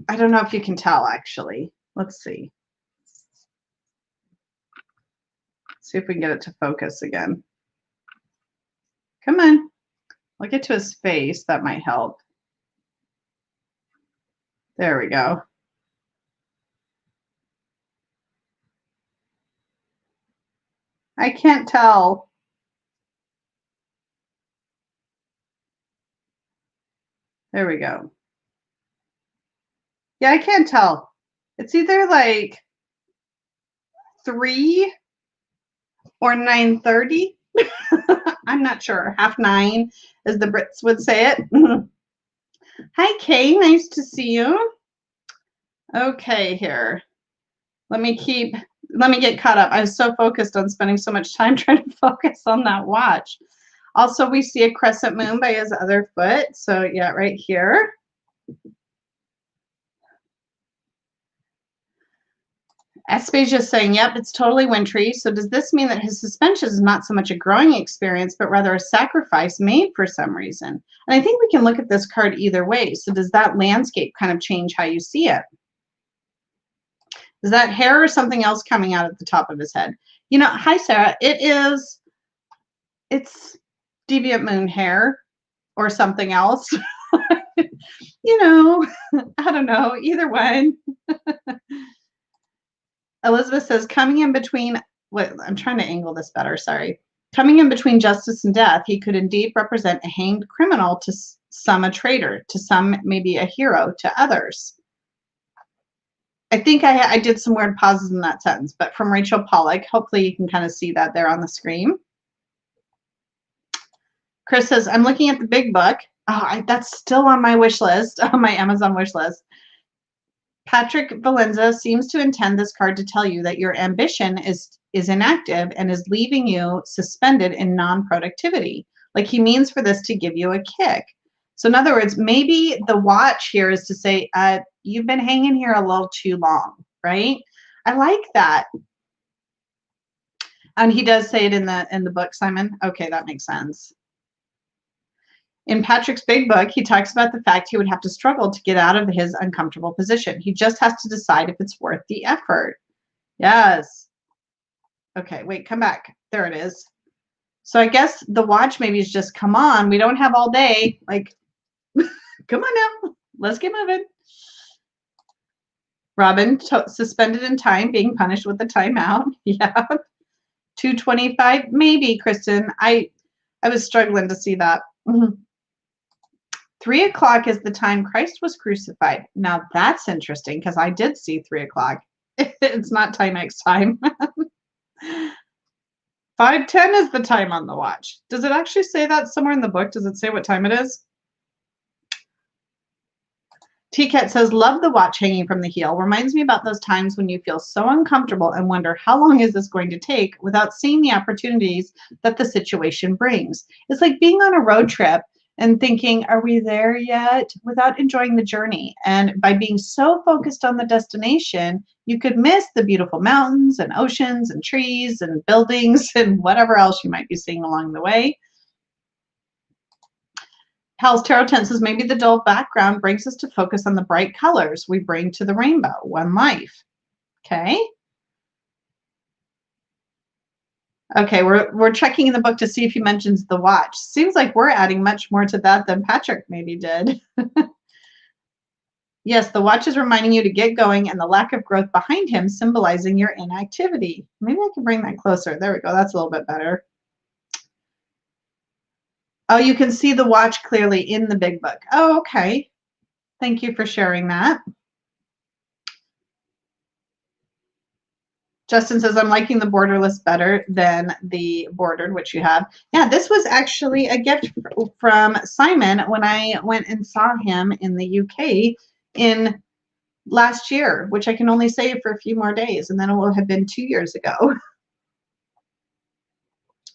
A: I don't know if you can tell actually. Let's see. See if we can get it to focus again. Come on. I'll get to his face. That might help. There we go. I can't tell. There we go. Yeah, I can't tell. It's either like 3 or 9:30. I'm not sure. 9:30, as the Brits would say it. Hi, Kay. Nice to see you. Okay, here. Let me get caught up. I was so focused on spending so much time trying to focus on that watch. Also, we see a crescent moon by his other foot. So yeah, right here. Aspasia is saying, yep, it's totally wintry. So does this mean that his suspension is not so much a growing experience, but rather a sacrifice made for some reason? And I think we can look at this card either way. So does that landscape kind of change how you see it? Is that hair or something else coming out at the top of his head? You know, hi, Sarah. It's Deviant Moon hair or something else. You know, I don't know. Either one. Elizabeth says, coming in between, I'm trying to angle this better, sorry. Coming in between justice and death, he could indeed represent a hanged criminal, to some a traitor, to some maybe a hero, to others. I think I did some weird pauses in that sentence, but from Rachel Pollack, hopefully you can kind of see that there on the screen. Chris says, I'm looking at the big book. Oh, that's still on my wish list, on my Amazon wish list. Patrick Valenza seems to intend this card to tell you that your ambition is inactive and is leaving you suspended in non-productivity. Like he means for this to give you a kick. So in other words, maybe the watch here is to say, you've been hanging here a little too long, right? I like that. And he does say it in the book, Simon. Okay, that makes sense. In Patrick's big book, he talks about the fact he would have to struggle to get out of his uncomfortable position. He just has to decide if it's worth the effort. Yes. Okay, wait, come back. There it is. So I guess the watch maybe is just, come on, we don't have all day. Like, come on now, let's get moving. Robin, suspended in time, being punished with a timeout. Yeah. 2:25, maybe, Kristen. I was struggling to see that. 3 o'clock is the time Christ was crucified. Now that's interesting because I did see 3 o'clock. It's not Timex time. 5:10 is the time on the watch. Does it actually say that somewhere in the book? Does it say what time it is? T-Cat says, love the watch hanging from the heel. Reminds me about those times when you feel so uncomfortable and wonder, how long is this going to take, without seeing the opportunities that the situation brings. It's like being on a road trip and thinking, are we there yet? Without enjoying the journey. And by being so focused on the destination, you could miss the beautiful mountains and oceans and trees and buildings and whatever else you might be seeing along the way. Hal's Tarot Tent says, maybe the dull background brings us to focus on the bright colors we bring to the rainbow. One life. Okay. Okay, we're checking in the book to see if he mentions the watch. Seems like we're adding much more to that than Patrick maybe did. Yes, the watch is reminding you to get going, and the lack of growth behind him symbolizing your inactivity. Maybe I can bring that closer. There we go. That's a little bit better. Oh, you can see the watch clearly in the big book. Oh, okay. Thank you for sharing that. Justin says, I'm liking the borderless better than the bordered, which you have. Yeah, this was actually a gift from Simon when I went and saw him in the UK in last year, which I can only save for a few more days, and then it will have been 2 years ago. All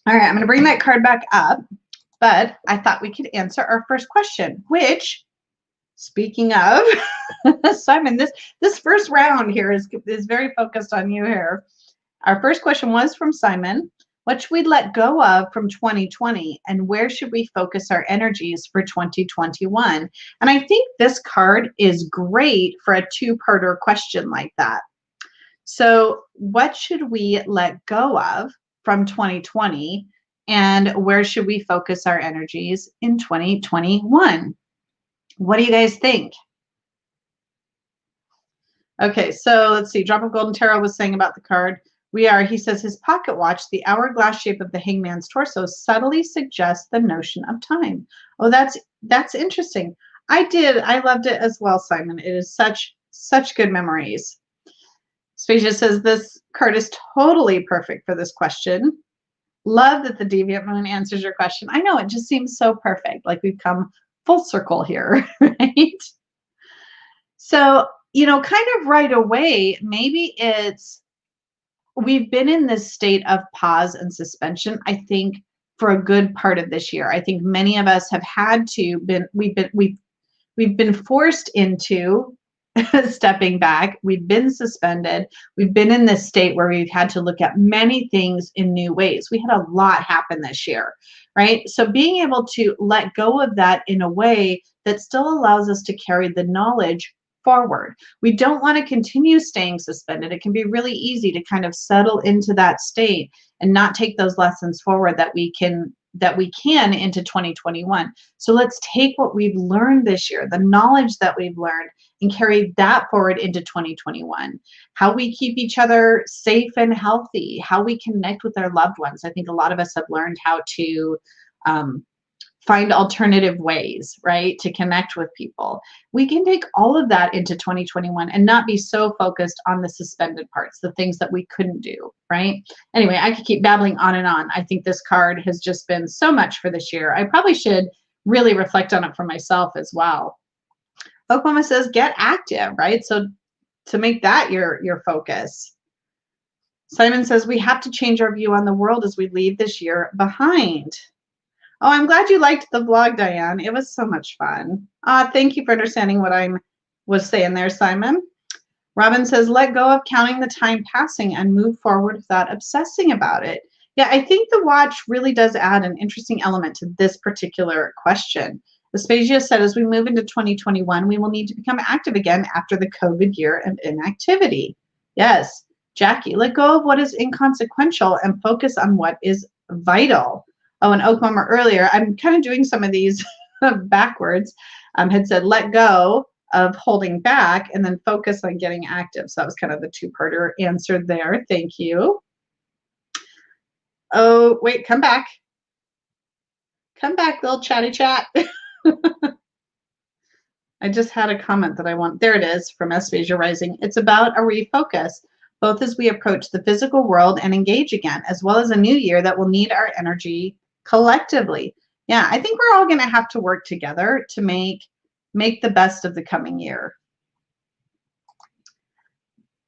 A: right, I'm going to bring that card back up, but I thought we could answer our first question, which, speaking of, Simon, this first round here is very focused on you here. Our first question was from Simon. What should we let go of from 2020, and where should we focus our energies for 2021? And I think this card is great for a two-parter question like that. So what should we let go of from 2020, and where should we focus our energies in 2021? What do you guys think? Okay, so let's see. Drop of Golden Tarot was saying about the card. He says, his pocket watch, the hourglass shape of the hangman's torso, subtly suggests the notion of time. Oh, that's interesting. I loved it as well, Simon. It is such good memories. Spacia says, this card is totally perfect for this question. Love that the Deviant Moon answers your question. I know, it just seems so perfect. Like we've come full circle here, right? So, kind of right away, maybe we've been in this state of pause and suspension, I think, for a good part of this year. I think many of us have we've been forced into stepping back. We've been suspended. We've been in this state where we've had to look at many things in new ways. We had a lot happen this year, right? So being able to let go of that in a way that still allows us to carry the knowledge forward. We don't want to continue staying suspended. It can be really easy to kind of settle into that state and not take those lessons forward that we can into 2021. So let's take what we've learned this year, the knowledge that we've learned, and carry that forward into 2021. How we keep each other safe and healthy, how we connect with our loved ones. I think a lot of us have learned how to find alternative ways, right, to connect with people. We can take all of that into 2021 and not be so focused on the suspended parts, the things that we couldn't do, right? Anyway, I could keep babbling on and on. I think this card has just been so much for this year. I probably should really reflect on it for myself as well. Oklahoma says, get active, right? So to make that your focus. Simon says, we have to change our view on the world as we leave this year behind. Oh, I'm glad you liked the vlog, Diane. It was so much fun. Thank you for understanding what I was saying there, Simon. Robin says, let go of counting the time passing and move forward without obsessing about it. Yeah, I think the watch really does add an interesting element to this particular question. Aspasia said, as we move into 2021, we will need to become active again after the COVID year of inactivity. Yes, Jackie, let go of what is inconsequential and focus on what is vital. Oh, and Oklahoma earlier, I'm kind of doing some of these backwards, had said, let go of holding back and then focus on getting active. So that was kind of the two-parter answer there. Thank you. Oh, wait, come back. Come back, little chatty chat. I just had a comment that I want. There it is from Aspasia Rising. It's about a refocus. both as we approach the physical world and engage again, as well as a new year that will need our energy collectively. Yeah, I think we're all going to have to work together to make the best of the coming year.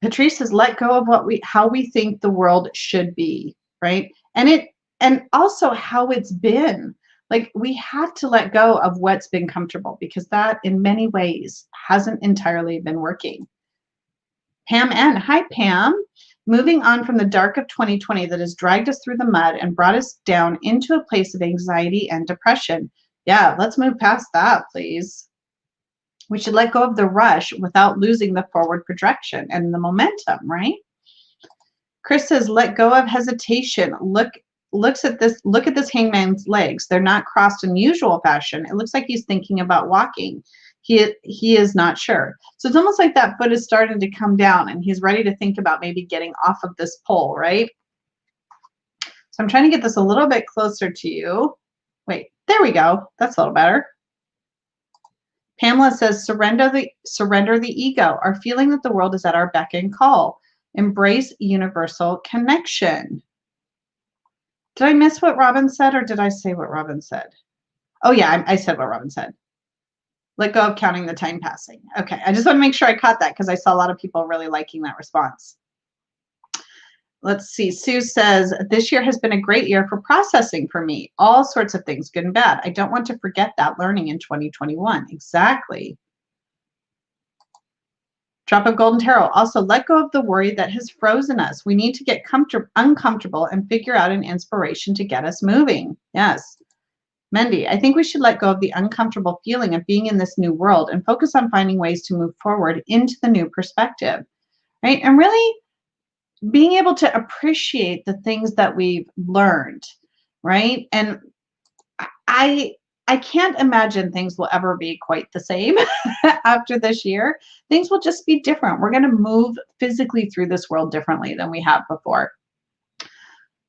A: Patrice says, let go of how we think the world should be, right? And also how it's been. Like, we have to let go of what's been comfortable, because that in many ways hasn't entirely been working. Pam N. Hi, Pam. Moving on from the dark of 2020 that has dragged us through the mud and brought us down into a place of anxiety and depression. Yeah, let's move past that, please. We should let go of the rush without losing the forward projection and the momentum, right? Chris says, let go of hesitation. Look at this hangman's legs. They're not crossed in usual fashion. It looks like he's thinking about walking. He is not sure. So it's almost like that foot is starting to come down and he's ready to think about maybe getting off of this pole, right? So I'm trying to get this a little bit closer to you. Wait, there we go. That's a little better. Pamela says, surrender the ego, our feeling that the world is at our beck and call. Embrace universal connection. Did I miss what Robin said, or did I say what Robin said? Oh yeah, I said what Robin said. Let go of counting the time passing. Okay, I just want to make sure I caught that because I saw a lot of people really liking that response. Let's see. Sue says, this year has been a great year for processing for me. All sorts of things, good and bad. I don't want to forget that learning in 2021. Exactly. Drop of Golden Tarot. Also, let go of the worry that has frozen us. We need to get uncomfortable and figure out an inspiration to get us moving. Yes. Mendy, I think we should let go of the uncomfortable feeling of being in this new world and focus on finding ways to move forward into the new perspective, right? And really being able to appreciate the things that we've learned, right? And I can't imagine things will ever be quite the same after this year. Things will just be different. We're going to move physically through this world differently than we have before.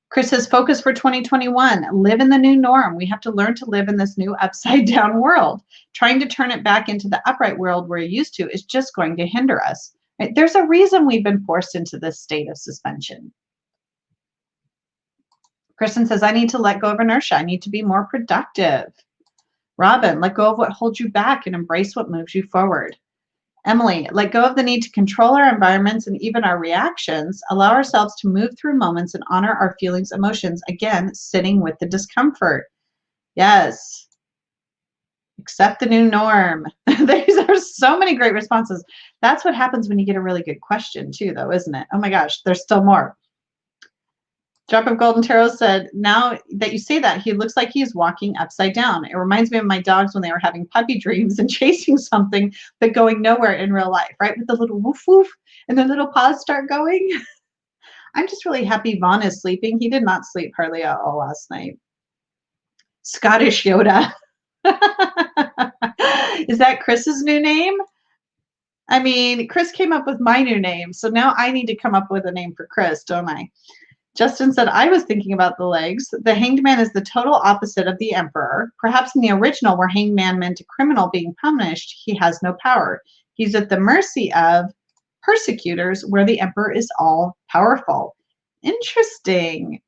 A: Chris says, focus for 2021, live in the new norm. We have to learn to live in this new upside down world. Trying to turn it back into the upright world we're used to is just going to hinder us. Right? There's a reason we've been forced into this state of suspension. Kristen says, I need to let go of inertia. I need to be more productive. Robin, let go of what holds you back and embrace what moves you forward. Emily, let go of the need to control our environments and even our reactions. Allow ourselves to move through moments and honor our feelings, emotions. Again, sitting with the discomfort. Yes. Accept the new norm. These are so many great responses. That's what happens when you get a really good question too, though, isn't it? Oh my gosh, there's still more. Drop of Golden Tarot said, now that you say that, he looks like he's walking upside down. It reminds me of my dogs when they were having puppy dreams and chasing something, but going nowhere in real life, right? With the little woof woof and the little paws start going. I'm just really happy Vaughn is sleeping. He did not sleep hardly at all last night. Scottish Yoda. Is that Chris's new name? I mean, Chris came up with my new name, so now I need to come up with a name for Chris, don't I? Justin said, I was thinking about the legs. The hanged man is the total opposite of the emperor. Perhaps in the original, where hanged man meant a criminal being punished, he has no power. He's at the mercy of persecutors, where the emperor is all powerful. Interesting.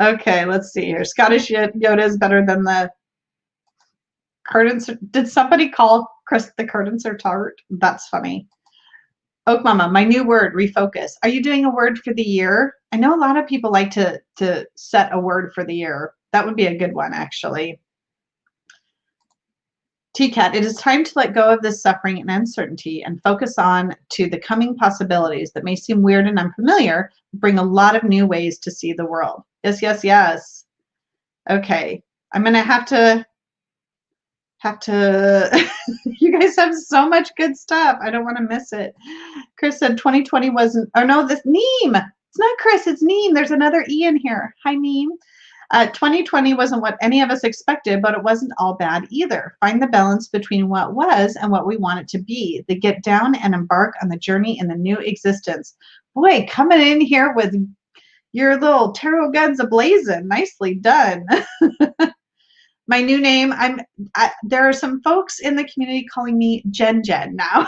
A: Okay, let's see here. Scottish Yoda is better than the curtains. Did somebody call Chris the curtains or tart? That's funny. Oak Mama, my new word, refocus. Are you doing a word for the year? I know a lot of people like to set a word for the year. That would be a good one, actually. TCAT, it is time to let go of this suffering and uncertainty and focus on to the coming possibilities that may seem weird and unfamiliar, bring a lot of new ways to see the world. Yes, yes, yes. Okay, I'm going to have to you guys have so much good stuff. I don't want to miss it. Chris said 2020 wasn't, oh no, this Neem. It's not Chris, it's Neem. There's another E in here. Hi, Neem. 2020 wasn't what any of us expected, but it wasn't all bad either. Find the balance between what was and what we want it to be. The get down and embark on the journey in the new existence. Boy, coming in here with your little tarot guns ablazing. Nicely done. My new name, there are some folks in the community calling me Jen now.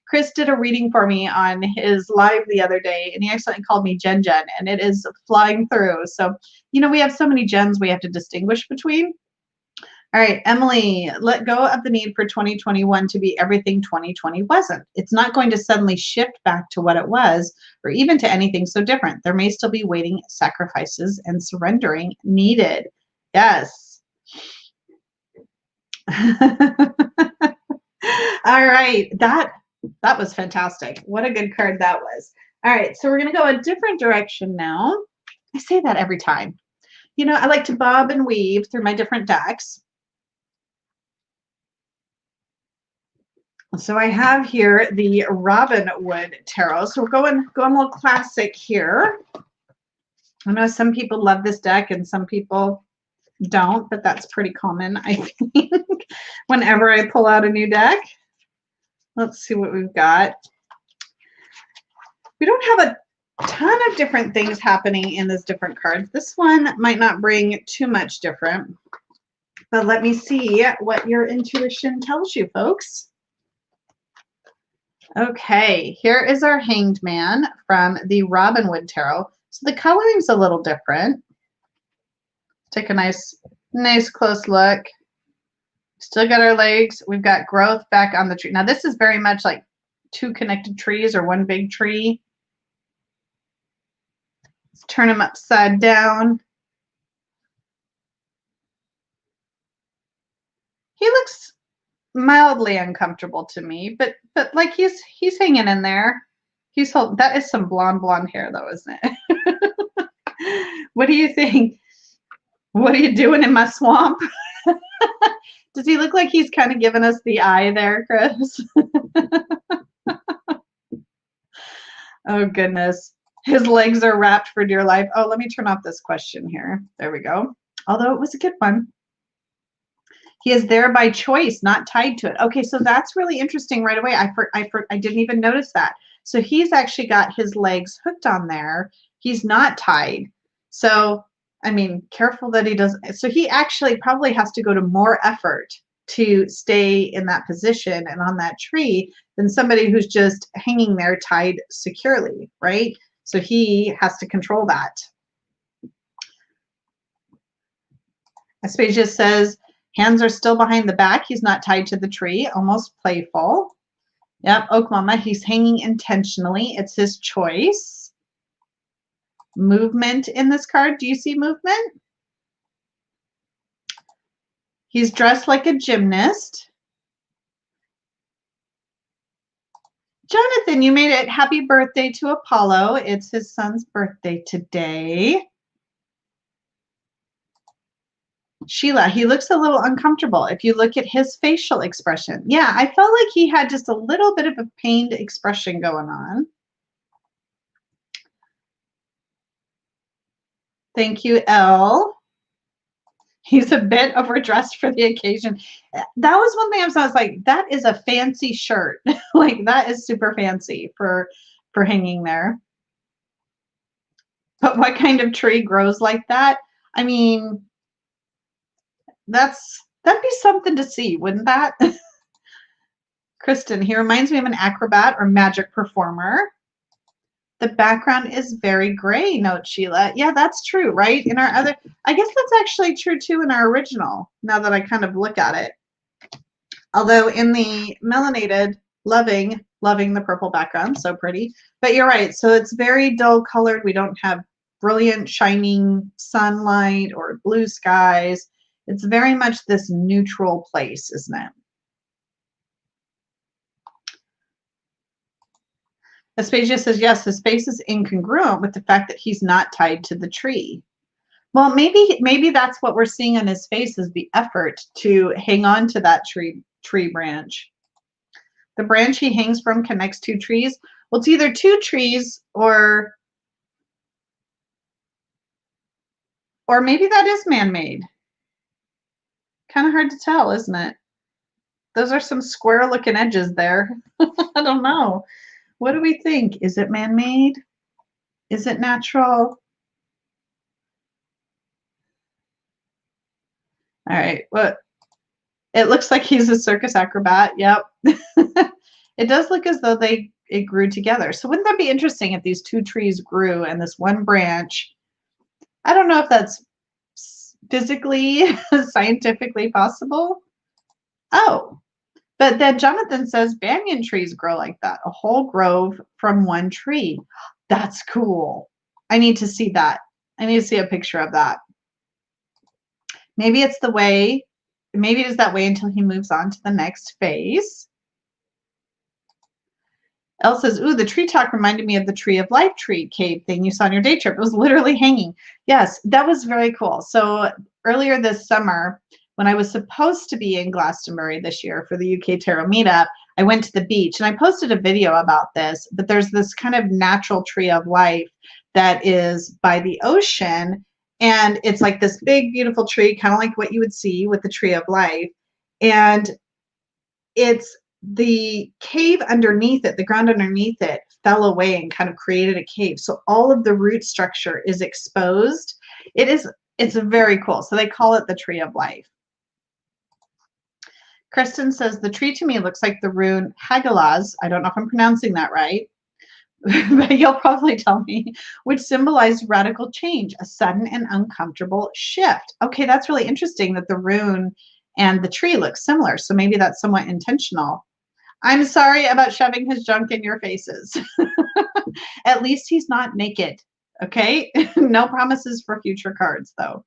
A: Chris did a reading for me on his live the other day, and he accidentally called me Jen, and it is flying through. So, we have so many Jens we have to distinguish between. All right, Emily, let go of the need for 2021 to be everything 2020 wasn't. It's not going to suddenly shift back to what it was, or even to anything so different. There may still be waiting, sacrifices, and surrendering needed. Yes. All right, that was fantastic. What a good card that was. All right, so we're going to go a different direction now. I say that every time. I like to bob and weave through my different decks. So I have here the Robin Wood Tarot. So we're going a little classic here. I know some people love this deck and some people don't, but that's pretty common, I think, whenever I pull out a new deck. Let's see what we've got. We don't have a ton of different things happening in these different cards. This one might not bring too much different, but let me see what your intuition tells you, folks. Okay, here is our Hanged Man from the Robin Wood Tarot. So the coloring's a little different. Take a nice close look. Still got our legs. We've got growth back on the tree. Now this is very much like two connected trees or one big tree. Let's turn him upside down. He looks mildly uncomfortable to me, but like he's hanging in there. That is some blonde hair though, isn't it? What do you think? What are you doing in my swamp? Does he look like he's kind of giving us the eye there, Chris? Oh goodness. His legs are wrapped for dear life. Oh, let me turn off this question here. There we go. Although it was a good one. He is there by choice, not tied to it. Okay, so that's really interesting right away. I didn't even notice that. So he's actually got his legs hooked on there. He's not tied. So, I mean, careful that he doesn't. So he actually probably has to go to more effort to stay in that position and on that tree than somebody who's just hanging there tied securely, right? So he has to control that. Aspasia says, hands are still behind the back. He's not tied to the tree. Almost playful. Yep, Oak Mama, he's hanging intentionally. It's his choice. Movement in this card. Do you see movement? He's dressed like a gymnast. Jonathan, you made it. Happy birthday to Apollo. It's his son's birthday today. Sheila, he looks a little uncomfortable if you look at his facial expression. Yeah, I felt like he had just a little bit of a pained expression going on. Thank you, Elle. He's a bit overdressed for the occasion. That was one thing I was like, that is a fancy shirt. Like that is super fancy for hanging there. But what kind of tree grows like that? I mean, that'd be something to see, wouldn't that? Kristen, he reminds me of an acrobat or magic performer. The background is very gray, note Sheila. Yeah, that's true, right? In our other, I guess that's actually true too in our original, now that I kind of look at it. Although in the melanated, loving the purple background, so pretty. But you're right, so it's very dull colored. We don't have brilliant shining sunlight or blue skies. It's very much this neutral place, isn't it? Aspasia says, yes, his face is incongruent with the fact that he's not tied to the tree. Well, maybe that's what we're seeing on his face is the effort to hang on to that tree branch. The branch he hangs from connects two trees. Well, it's either two trees or maybe that is man-made. Kind of hard to tell, isn't it? Those are some square-looking edges there. I don't know. What do we think? Is it man-made? Is it natural? All right. Well, it looks like he's a circus acrobat. Yep. It does look as though it grew together. So wouldn't that be interesting if these two trees grew and this one branch, I don't know if that's physically, scientifically possible. Oh, but then Jonathan says banyan trees grow like that, a whole grove from one tree. That's cool. I need to see that. I need to see a picture of that. Maybe it's the way, maybe it is that way until he moves on to the next phase. Elle says, ooh, the tree talk reminded me of the Tree of Life tree cave thing you saw on your day trip. It was literally hanging. Yes, that was very cool. So earlier this summer, when I was supposed to be in Glastonbury this year for the UK Tarot meetup, I went to the beach and I posted a video about this, but there's this kind of natural tree of life that is by the ocean. And it's like this big, beautiful tree, kind of like what you would see with the Tree of Life. And it's the cave underneath it, the ground underneath it fell away and kind of created a cave. So all of the root structure is exposed. It's very cool. So they call it the Tree of Life. Kristen says, the tree to me looks like the rune Hagalaz. I don't know if I'm pronouncing that right, but you'll probably tell me, which symbolized radical change, a sudden and uncomfortable shift. Okay, that's really interesting that the rune and the tree look similar. So maybe that's somewhat intentional. I'm sorry about shoving his junk in your faces. At least he's not naked. Okay. No promises for future cards, though.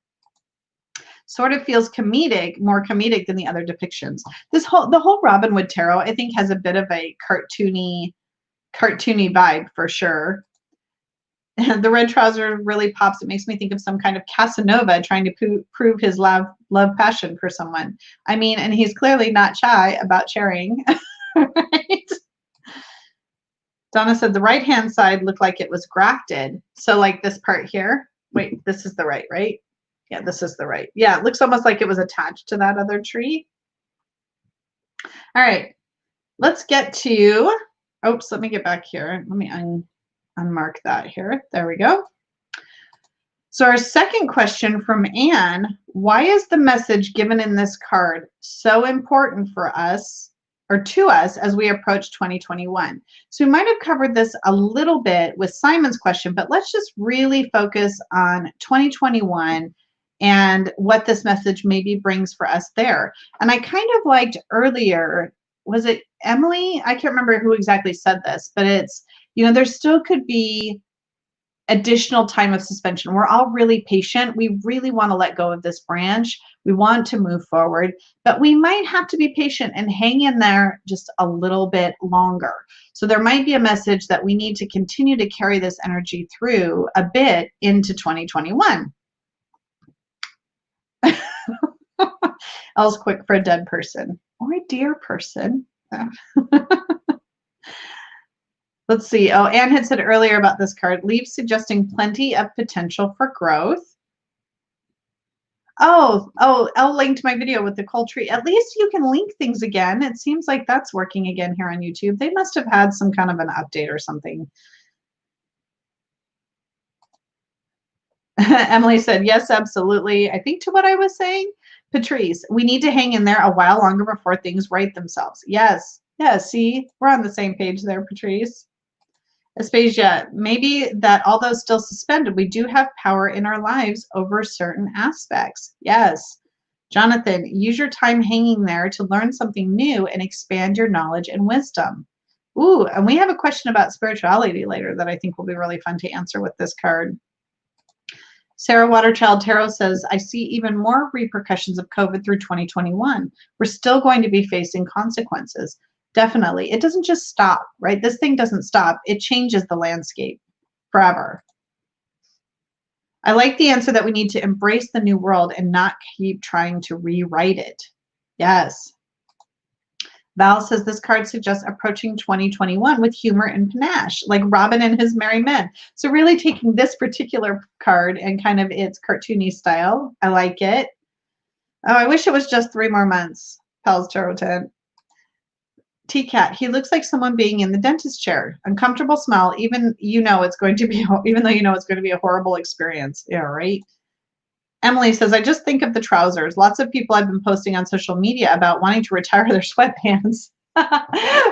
A: Sort of feels comedic, more comedic than the other depictions. The whole Robin Hood Tarot, I think, has a bit of a cartoony vibe for sure. The red trouser really pops. It makes me think of some kind of Casanova trying to prove his love passion for someone. I mean, and he's clearly not shy about sharing. Right? Donna said the right-hand side looked like it was grafted. So like this part here. Wait, this is the right? Yeah, this is the right. Yeah, it looks almost like it was attached to that other tree. All right, let's get to, oops, let me get back here. Let me unmark that here. There we go. So our second question from Anne, why is the message given in this card so important for us or to us as we approach 2021? So we might have covered this a little bit with Simon's question, but let's just really focus on 2021 and what this message maybe brings for us there. And I kind of liked earlier, was it Emily? I can't remember who exactly said this, but it's, you know, there still could be additional time of suspension. We're all really patient. We really want to let go of this branch. We want to move forward, but we might have to be patient and hang in there just a little bit longer. So there might be a message that we need to continue to carry this energy through a bit into 2021. Elle's quick for a dead person or a dear person. Let's see. Oh, Anne had said earlier about this card, leaves suggesting plenty of potential for growth. Oh, Elle linked my video with the cold tree. At least you can link things again. It seems like that's working again here on YouTube. They must have had some kind of an update or something. Emily said, yes, absolutely. I think to what I was saying, Patrice, we need to hang in there a while longer before things right themselves. Yes. Yeah, see, we're on the same page there, Patrice. Aspasia, maybe that although still suspended, we do have power in our lives over certain aspects. Yes. Jonathan, use your time hanging there to learn something new and expand your knowledge and wisdom. Ooh, and we have a question about spirituality later that I think will be really fun to answer with this card. Sarah Waterchild Tarot says, I see even more repercussions of COVID through 2021. We're still going to be facing consequences. Definitely. It doesn't just stop, right? This thing doesn't stop. It changes the landscape forever. I like the answer that we need to embrace the new world and not keep trying to rewrite it. Yes. Val says this card suggests approaching 2021 with humor and panache, like Robin and his merry men. So really taking this particular card and kind of its cartoony style. I like it. Oh, I wish it was just 3 more months. Pal's Tarot Tent. T-Cat, he looks like someone being in the dentist chair. Uncomfortable smell, even though you know it's going to be a horrible experience. Yeah, right? Emily says, I just think of the trousers. Lots of people I've been posting on social media about wanting to retire their sweatpants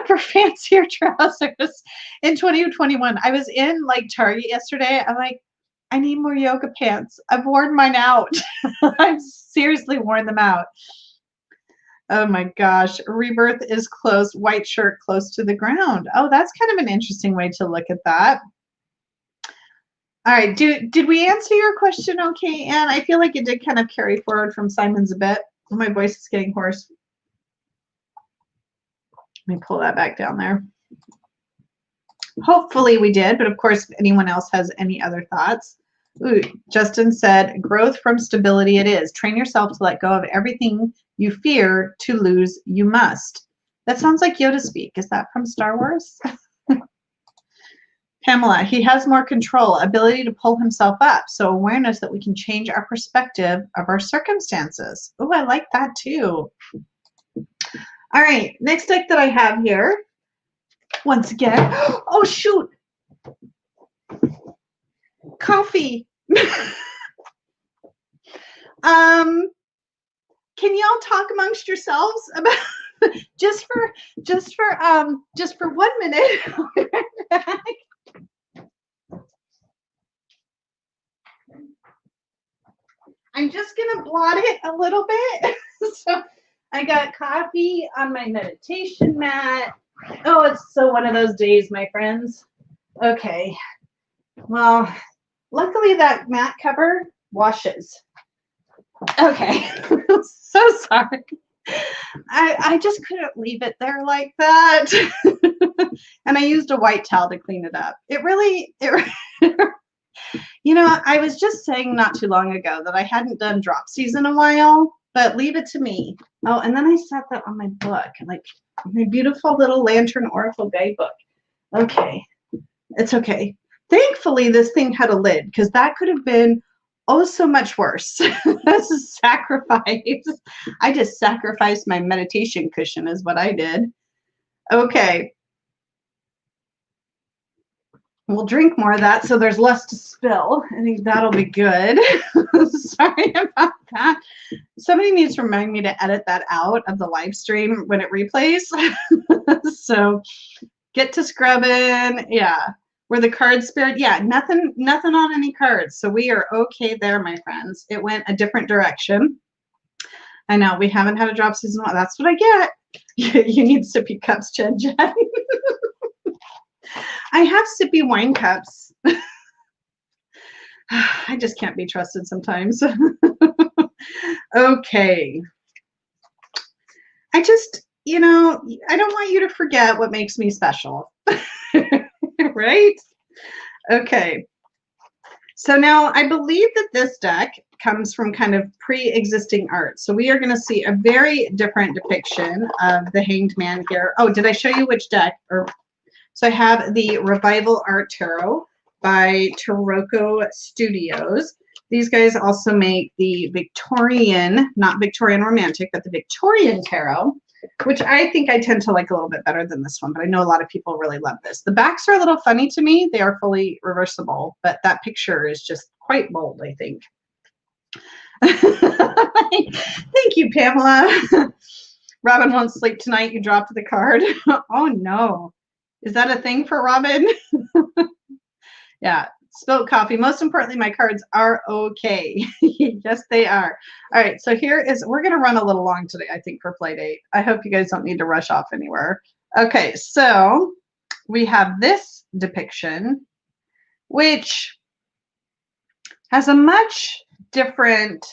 A: for fancier trousers in 2021. I was in like Target yesterday. I'm like, I need more yoga pants. I've worn mine out. I've seriously worn them out. Oh my gosh. Rebirth is close. White shirt close to the ground. Oh, that's kind of an interesting way to look at that. All right. Did we answer your question okay, Anne? I feel like it did kind of carry forward from Simon's a bit. My voice is getting hoarse. Let me pull that back down there. Hopefully we did, but of course, if anyone else has any other thoughts. Ooh, Justin said, growth from stability it is. Train yourself to let go of everything you fear to lose you must. That sounds like Yoda speak. Is that from Star Wars? Pamela, he has more control, ability to pull himself up. So awareness that we can change our perspective of our circumstances. Oh, I like that too. All right, next deck that I have here. Once again, oh shoot. Coffee. Can y'all talk amongst yourselves about just for 1 minute? I'm just gonna blot it a little bit. So I got coffee on my meditation mat. Oh, it's so one of those days, my friends. Okay. Well, luckily that mat cover washes. Okay. So sorry. I just couldn't leave it there like that. And I used a white towel to clean it up. You know, I was just saying not too long ago that I hadn't done dropsies in a while, but leave it to me. Oh, and then I set that on my book, like my beautiful little Lantern Oracle guidebook. Okay, it's okay. Thankfully, this thing had a lid because that could have been oh so much worse. That's a sacrifice. I just sacrificed my meditation cushion is what I did. Okay. We'll drink more of that so there's less to spill. I think that'll be good. Sorry about that. Somebody needs to remind me to edit that out of the live stream when it replays. So get to scrubbing. Yeah. Were the cards spared? Yeah, nothing on any cards. So we are okay there, my friends. It went a different direction. I know we haven't had a drop season. That's what I get. You need sippy cups, Jen. I have sippy wine cups. I just can't be trusted sometimes. Okay. I just, you know, I don't want you to forget what makes me special. Right? Okay. So now I believe that this deck comes from kind of pre-existing art. So we are going to see a very different depiction of the Hanged Man here. Oh, did I show you which deck? So I have the Revival Art Tarot by Taroko Studios. These guys also make the Victorian, not Victorian Romantic, but the Victorian Tarot, which I think I tend to like a little bit better than this one, but I know a lot of people really love this. The backs are a little funny to me. They are fully reversible, but that picture is just quite bold, I think. Thank you, Pamela. Robin won't sleep tonight. You dropped the card. Oh, no. Is that a thing for Robin? Yeah, spilled coffee. Most importantly, my cards are okay. Yes, they are. All right, so we're going to run a little long today, I think, for play date. I hope you guys don't need to rush off anywhere. Okay, so we have this depiction, which has a much different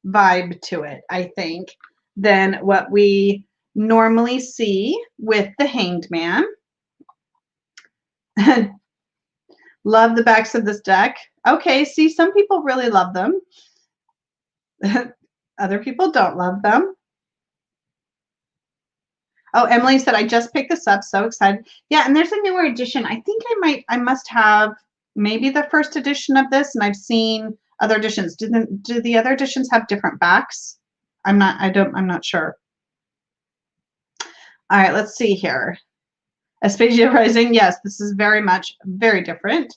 A: vibe to it, I think, than what we normally see with the Hanged Man. Love the backs of this deck. Okay, see, some people really love them. Other people don't love them. Oh, Emily said, I just picked this up. So excited. Yeah, and there's a newer edition. I think I must have maybe the first edition of this, and I've seen other editions. Do the other editions have different backs? I'm not sure. All right, let's see here. Aspasia Rising, yes, this is very different.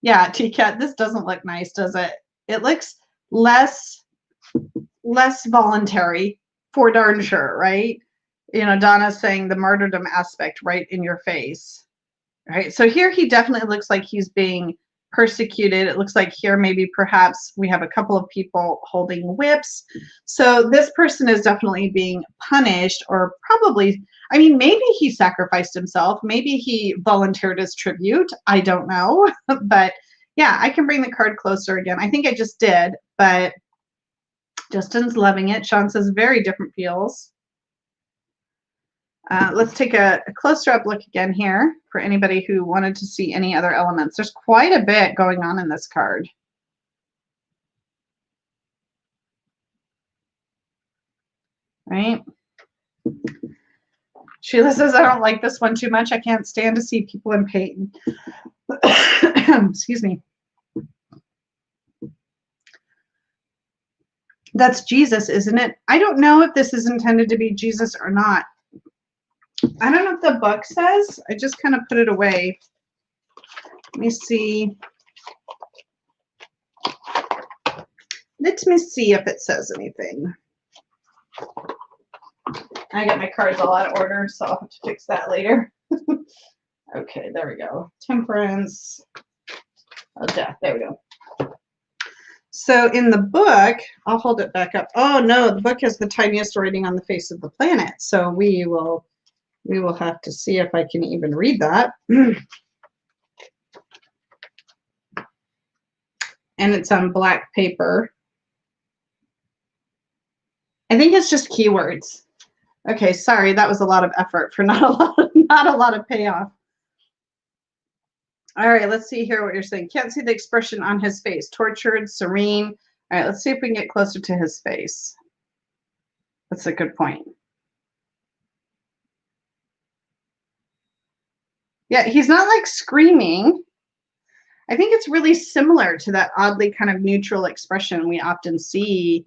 A: Yeah, T-Cat, this doesn't look nice, does it? It looks less voluntary, for darn sure, right? You know, Donna's saying the martyrdom aspect right in your face. Right. So here he definitely looks like he's being persecuted. It looks like here maybe perhaps we have a couple of people holding whips. So this person is definitely being punished, or probably, I mean, maybe he sacrificed himself. Maybe he volunteered as tribute. I don't know. But yeah, I can bring the card closer again. I think I just did, but Justin's loving it. Sean says very different feels. Let's take a closer up look again here for anybody who wanted to see any other elements. There's quite a bit going on in this card. Right? Sheila says, I don't like this one too much. I can't stand to see people in pain. Excuse me. That's Jesus, isn't it? I don't know if this is intended to be Jesus or not. I don't know if the book says. I just kind of put it away. Let me see. Let me see if it says anything. I got my cards all out of order, so I'll have to fix that later. Okay, there we go. Temperance. Oh, death. There we go. So in the book, I'll hold it back up. Oh no, the book has the tiniest writing on the face of the planet. So we will have to see if I can even read that. And it's on black paper. I think it's just keywords. Okay, sorry, that was a lot of effort for not a lot of payoff. All right, let's see here what you're saying. Can't see the expression on his face. Tortured, serene. All right, let's see if we can get closer to his face. That's a good point. Yeah, he's not like screaming. I think it's really similar to that oddly kind of neutral expression we often see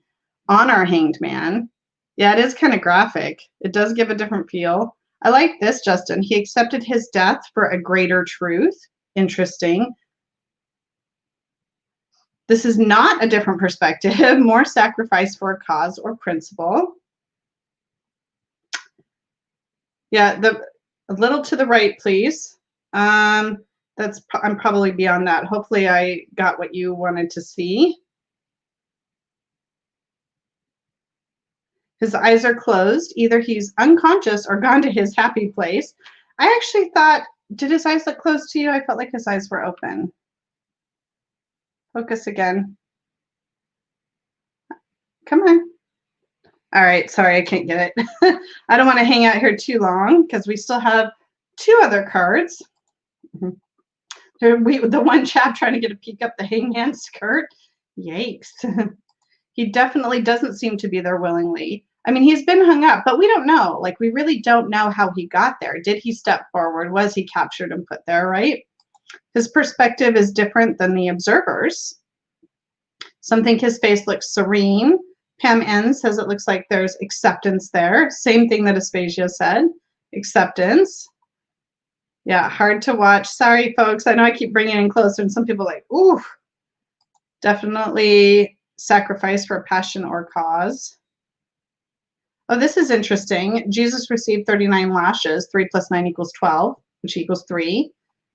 A: on our hanged man. Yeah, it is kind of graphic. It does give a different feel. I like this, Justin. He accepted his death for a greater truth. Interesting. This is not a different perspective. More sacrifice for a cause or principle. Yeah, a little to the right, please. I'm probably beyond that. Hopefully I got what you wanted to see. His eyes are closed. Either he's unconscious or gone to his happy place. I actually thought, did his eyes look closed to you? I felt like his eyes were open. Focus again. Come on. All right, sorry, I can't get it. I don't want to hang out here too long because we still have two other cards. The one chap trying to get a peek up the hangman skirt. Yikes. He definitely doesn't seem to be there willingly. I mean, he's been hung up, but we don't know. Like, we really don't know how he got there. Did he step forward? Was he captured and put there, right? His perspective is different than the observer's. Some think his face looks serene. Pam N says it looks like there's acceptance there. Same thing that Aspasia said, acceptance. Yeah, hard to watch. Sorry, folks. I know I keep bringing it in closer, and some people are like, ooh, definitely sacrifice for passion or cause. Oh, this is interesting. Jesus received 39 lashes. 3 plus 9 equals 12, which equals 3,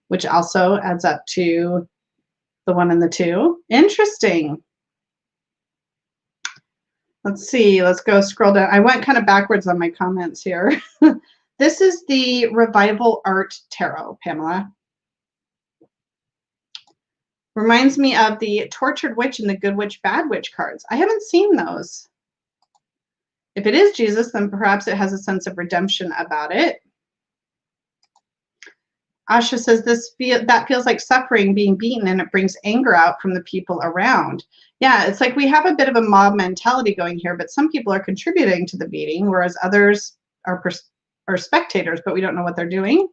A: which also adds up to the 1 and the 2. Interesting. Let's see. Let's go scroll down. I went kind of backwards on my comments here. This is the Revival Art Tarot, Pamela. Reminds me of the Tortured Witch and the Good Witch, Bad Witch cards. I haven't seen those. If it is Jesus, then perhaps it has a sense of redemption about it. Asha says that feels like suffering, being beaten, and it brings anger out from the people around. Yeah, it's like we have a bit of a mob mentality going here, but some people are contributing to the beating, whereas others are spectators, but we don't know what they're doing.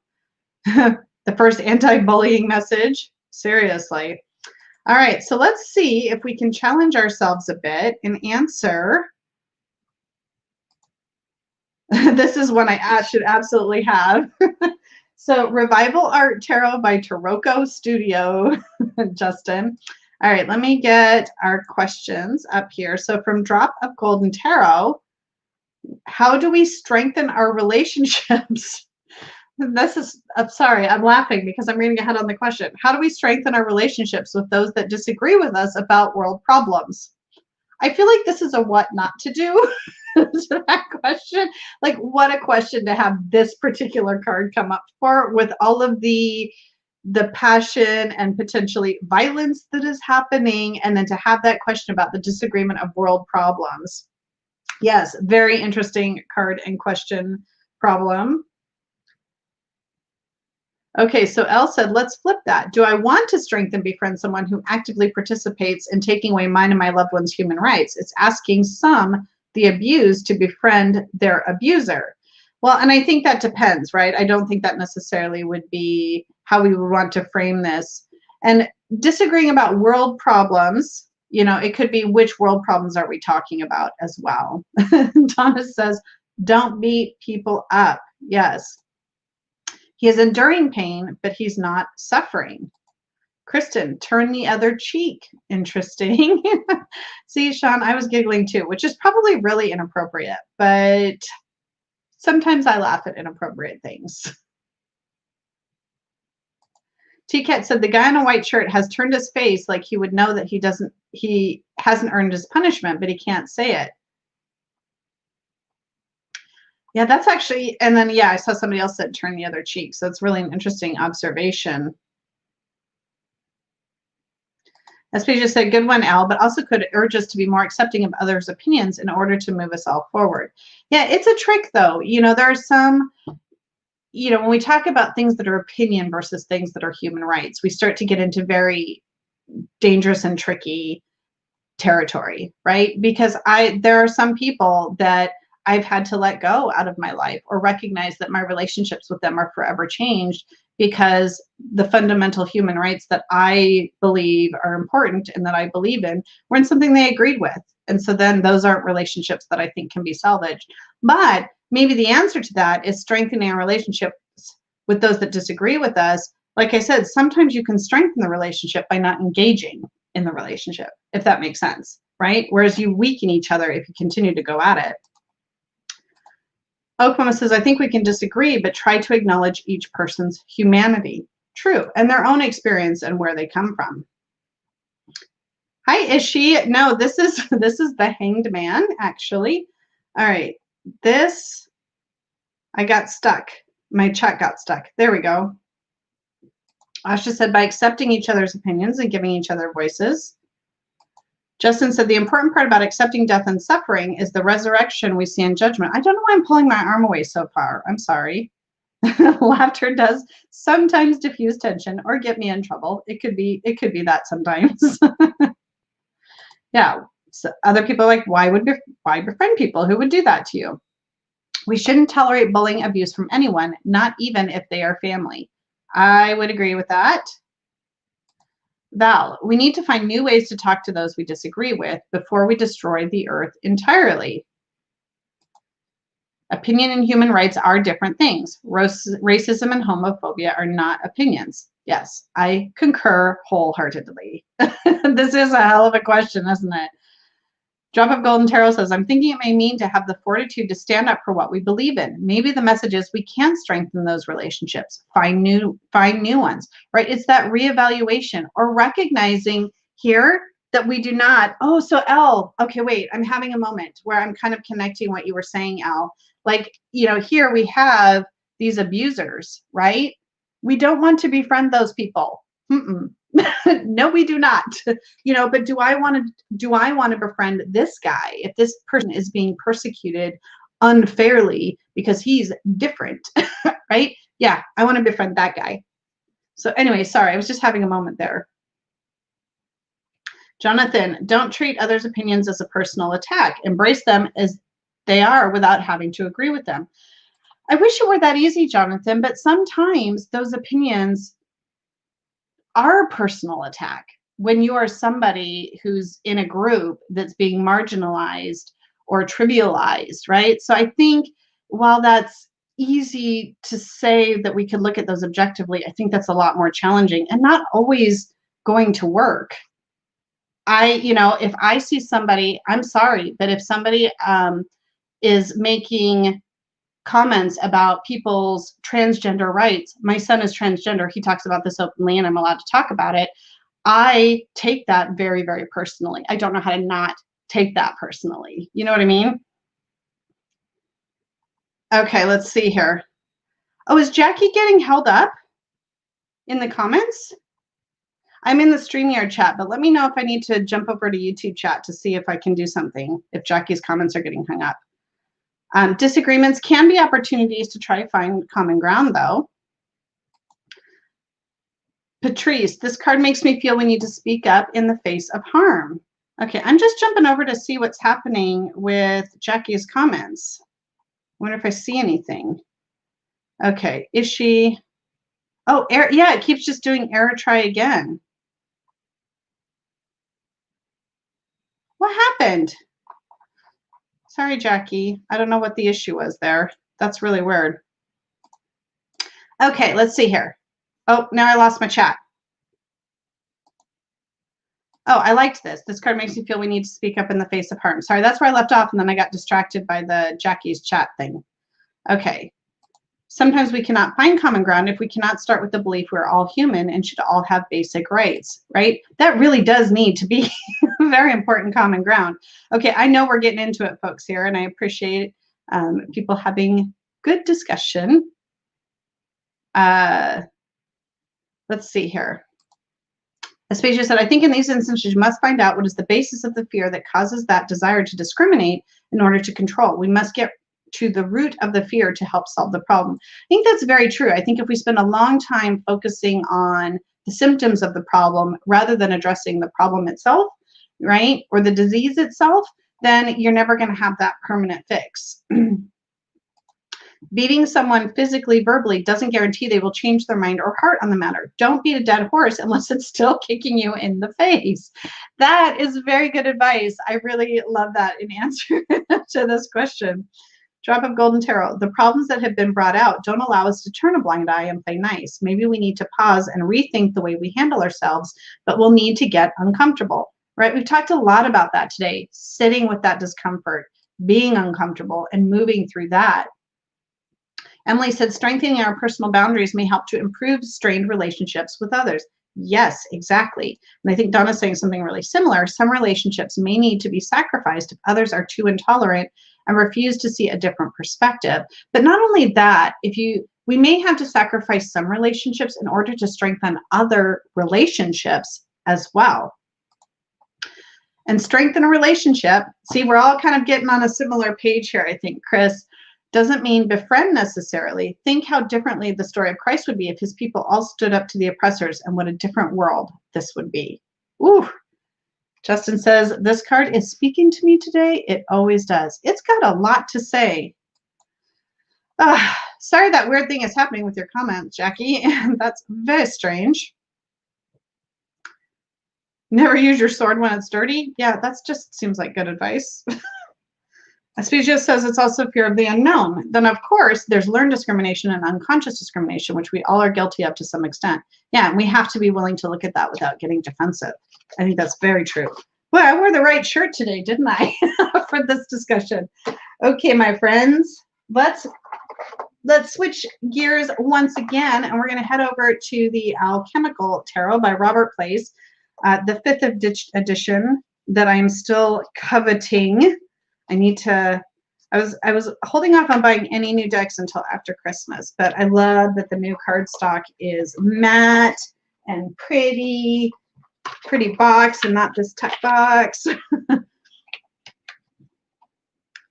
A: The first anti-bullying message. Seriously. All right, so let's see if we can challenge ourselves a bit and answer. This is one I should absolutely have. So Revival Art Tarot by Taroko Studio, Justin. All right, let me get our questions up here. So from Drop of Golden Tarot, how do we strengthen our relationships? This is, I'm sorry, I'm laughing because I'm reading ahead on the question. How do we strengthen our relationships with those that disagree with us about world problems? I feel like this is a what not to do to that question. Like, what a question to have this particular card come up for with all of the passion and potentially violence that is happening, and then to have that question about the disagreement of world problems. Yes, very interesting card and question problem. Okay, so Elle said, let's flip that. Do I want to strengthen, befriend someone who actively participates in taking away mine and my loved one's human rights? It's asking some, the abused, to befriend their abuser. Well, and I think that depends, right? I don't think that necessarily would be how we would want to frame this. And disagreeing about world problems, you know, it could be which world problems are we talking about as well. Donna says, don't beat people up. Yes. He is enduring pain, but he's not suffering. Kristen, turn the other cheek. Interesting. See, Sean, I was giggling too, which is probably really inappropriate, but sometimes I laugh at inappropriate things. T-Cat said the guy in a white shirt has turned his face like he would know that he hasn't earned his punishment, but he can't say it. Yeah, that's actually, and then, yeah, I saw somebody else said turn the other cheek. So it's really an interesting observation. SP just said, good one, Al, but also could urge us to be more accepting of others' opinions in order to move us all forward. Yeah, it's a trick, though. You know, there are some, you know, when we talk about things that are opinion versus things that are human rights, we start to get into very dangerous and tricky territory, right? Because there are some people that I've had to let go out of my life or recognize that my relationships with them are forever changed because the fundamental human rights that I believe are important and that I believe in weren't something they agreed with. And so then those aren't relationships that I think can be salvaged. But maybe the answer to that is strengthening our relationships with those that disagree with us. Like I said, sometimes you can strengthen the relationship by not engaging in the relationship, if that makes sense, right? Whereas you weaken each other if you continue to go at it. Oklahoma says, I think we can disagree, but try to acknowledge each person's humanity. True, and their own experience and where they come from. Hi, is she? No, this is the Hanged Man, actually. All right, this, I got stuck. My chat got stuck. There we go. Asha said, by accepting each other's opinions and giving each other voices. Justin said, the important part about accepting death and suffering is the resurrection we see in judgment. I don't know why I'm pulling my arm away so far. I'm sorry. Laughter does sometimes diffuse tension or get me in trouble. It could be that sometimes. Yeah. So other people are like, why befriend people who would do that to you? We shouldn't tolerate bullying, abuse from anyone, not even if they are family. I would agree with that. Val, we need to find new ways to talk to those we disagree with before we destroy the earth entirely. Opinion and human rights are different things. Racism and homophobia are not opinions. Yes, I concur wholeheartedly. This is a hell of a question, isn't it? Drop of Golden Tarot says, I'm thinking it may mean to have the fortitude to stand up for what we believe in. Maybe the message is we can strengthen those relationships, find new ones, right? It's that reevaluation or recognizing here that we do not. Oh, so Elle, okay, wait, I'm having a moment where I'm kind of connecting what you were saying, Elle. Like, you know, here we have these abusers, right? We don't want to befriend those people. No, we do not. You know, but do I want to befriend this guy if this person is being persecuted unfairly because he's different, right? Yeah, I want to befriend that guy. So anyway, sorry, I was just having a moment there. Jonathan, don't treat others' opinions as a personal attack. Embrace them as they are without having to agree with them. I wish it were that easy, Jonathan, but sometimes those opinions are a personal attack when you are somebody who's in a group that's being marginalized or trivialized, right? So I think while that's easy to say that we could look at those objectively, I think that's a lot more challenging and not always going to work. if I see somebody, I'm sorry, but if somebody is making comments about people's transgender rights, my son is transgender. He talks about this openly and I'm allowed to talk about it. I take that very, very personally. I don't know how to not take that personally. You know what I mean? Okay, let's see here. Oh, is Jackie getting held up in the comments? I'm in the StreamYard chat, but let me know if I need to jump over to YouTube chat to see if I can do something, if Jackie's comments are getting hung up. Disagreements can be opportunities to try to find common ground, though. Patrice, this card makes me feel we need to speak up in the face of harm. Okay, I'm just jumping over to see what's happening with Jackie's comments. I wonder if I see anything. Okay, is she? Oh, error, yeah, it keeps just doing error, try again. What happened? Sorry, Jackie. I don't know what the issue was there. That's really weird. Okay, let's see here. Oh, now I lost my chat. Oh, I liked this. This card makes me feel we need to speak up in the face of harm. Sorry, that's where I left off, and then I got distracted by the Jackie's chat thing. Okay. Sometimes we cannot find common ground if we cannot start with the belief we're all human and should all have basic rights, right? That really does need to be very important common ground. Okay, I know we're getting into it, folks, here, and I appreciate people having good discussion. Let's see here. Aspasia said, I think in these instances, you must find out what is the basis of the fear that causes that desire to discriminate in order to control. We must get to the root of the fear to help solve the problem. I think that's very true. I think if we spend a long time focusing on the symptoms of the problem rather than addressing the problem itself, right, or the disease itself, then you're never going to have that permanent fix. Beating someone physically, verbally, doesn't guarantee they will change their mind or heart on the matter. Don't beat a dead horse unless it's still kicking you in the face. That is very good advice. I really love that in answer to this question. Drop of Golden Tarot. The problems that have been brought out don't allow us to turn a blind eye and play nice. Maybe we need to pause and rethink the way we handle ourselves, but we'll need to get uncomfortable, right? We've talked a lot about that today, sitting with that discomfort, being uncomfortable, and moving through that. Emily said, strengthening our personal boundaries may help to improve strained relationships with others. Yes, exactly. And I think Donna's saying something really similar. Some relationships may need to be sacrificed if others are too intolerant and refuse to see a different perspective. But not only that, we may have to sacrifice some relationships in order to strengthen other relationships as well. And strengthen a relationship. See, we're all kind of getting on a similar page here, I think, Chris. Doesn't mean befriend necessarily. Think how differently the story of Christ would be if his people all stood up to the oppressors, and what a different world this would be. Ooh. Justin says, this card is speaking to me today. It always does. It's got a lot to say. Sorry that weird thing is happening with your comments, Jackie. That's very strange. Never use your sword when it's dirty. Yeah, that just seems like good advice. Aspasia says it's also fear of the unknown. Then, of course, there's learned discrimination and unconscious discrimination, which we all are guilty of to some extent. Yeah, and we have to be willing to look at that without getting defensive. I think that's very true. Well, I wore the right shirt today, didn't I, for this discussion? Okay, my friends, let's switch gears once again, and we're going to head over to the Alchemical Tarot by Robert Place, the 5th edition that I'm still coveting. I was holding off on buying any new decks until after Christmas, but I love that the new cardstock is matte and pretty box and not this tech box.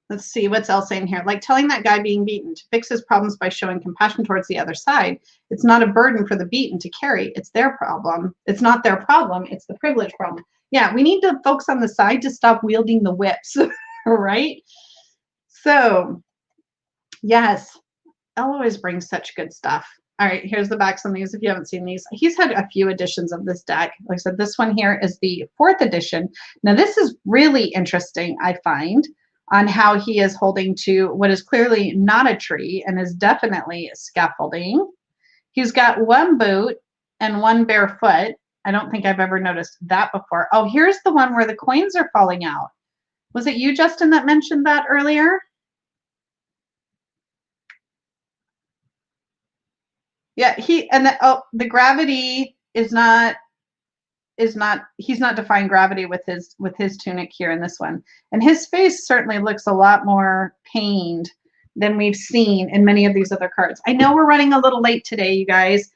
A: Let's see what's else in here. Like telling that guy being beaten to fix his problems by showing compassion towards the other side. It's not a burden for the beaten to carry. It's their problem. It's not their problem. It's the privilege problem. Yeah, we need the folks on the side to stop wielding the whips. Right? So, yes, Elle always brings such good stuff. All right, here's the backs on these if you haven't seen these. He's had a few editions of this deck. Like I said, this one here is the 4th edition. Now, this is really interesting, I find, on how he is holding to what is clearly not a tree and is definitely scaffolding. He's got one boot and one bare foot, I don't think I've ever noticed that before. Oh, here's the one where the coins are falling out. Was it you, Justin, that mentioned that earlier? Yeah, the gravity is not he's not defying gravity with his tunic here in this one. And his face certainly looks a lot more pained than we've seen in many of these other cards. I know we're running a little late today, you guys,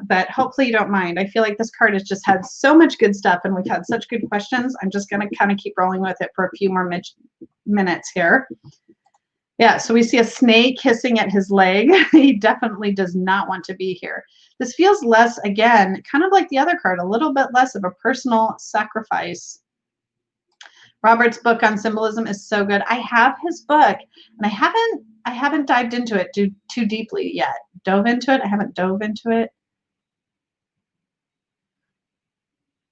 A: but hopefully you don't mind. I feel like this card has just had so much good stuff and we've had such good questions. I'm just going to kind of keep rolling with it for a few more minutes here. Yeah, so we see a snake hissing at his leg. He definitely does not want to be here. This feels less, again, kind of like the other card, a little bit less of a personal sacrifice. Robert's book on symbolism is so good. I have his book, and I haven't dived into it too deeply yet. Dove into it? I haven't dove into it.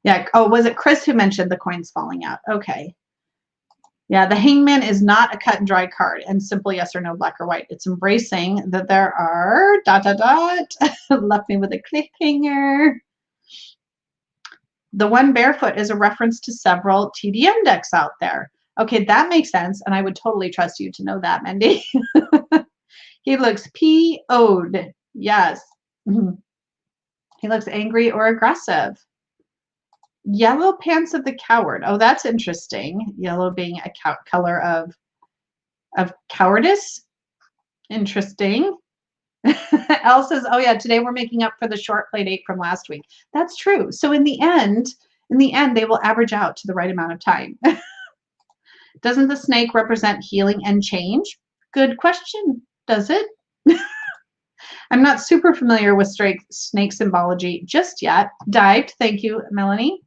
A: Yeah. Oh, was it Chris who mentioned the coins falling out? Okay. Yeah, the Hangman is not a cut and dry card and simple yes or no, black or white. It's embracing that there are ... left me with a cliffhanger. The one barefoot is a reference to several TDM decks out there. Okay, that makes sense, and I would totally trust you to know that, Mendy. He looks PO'd. Yes. He looks angry or aggressive. Yellow pants of the coward. Oh, that's interesting. Yellow being a color of cowardice. Interesting. Elle says, oh yeah, today we're making up for the short play date from last week. That's true. So in the end, they will average out to the right amount of time. Doesn't the snake represent healing and change? Good question. Does it? I'm not super familiar with snake symbology just yet. Dived. Thank you, Melanie.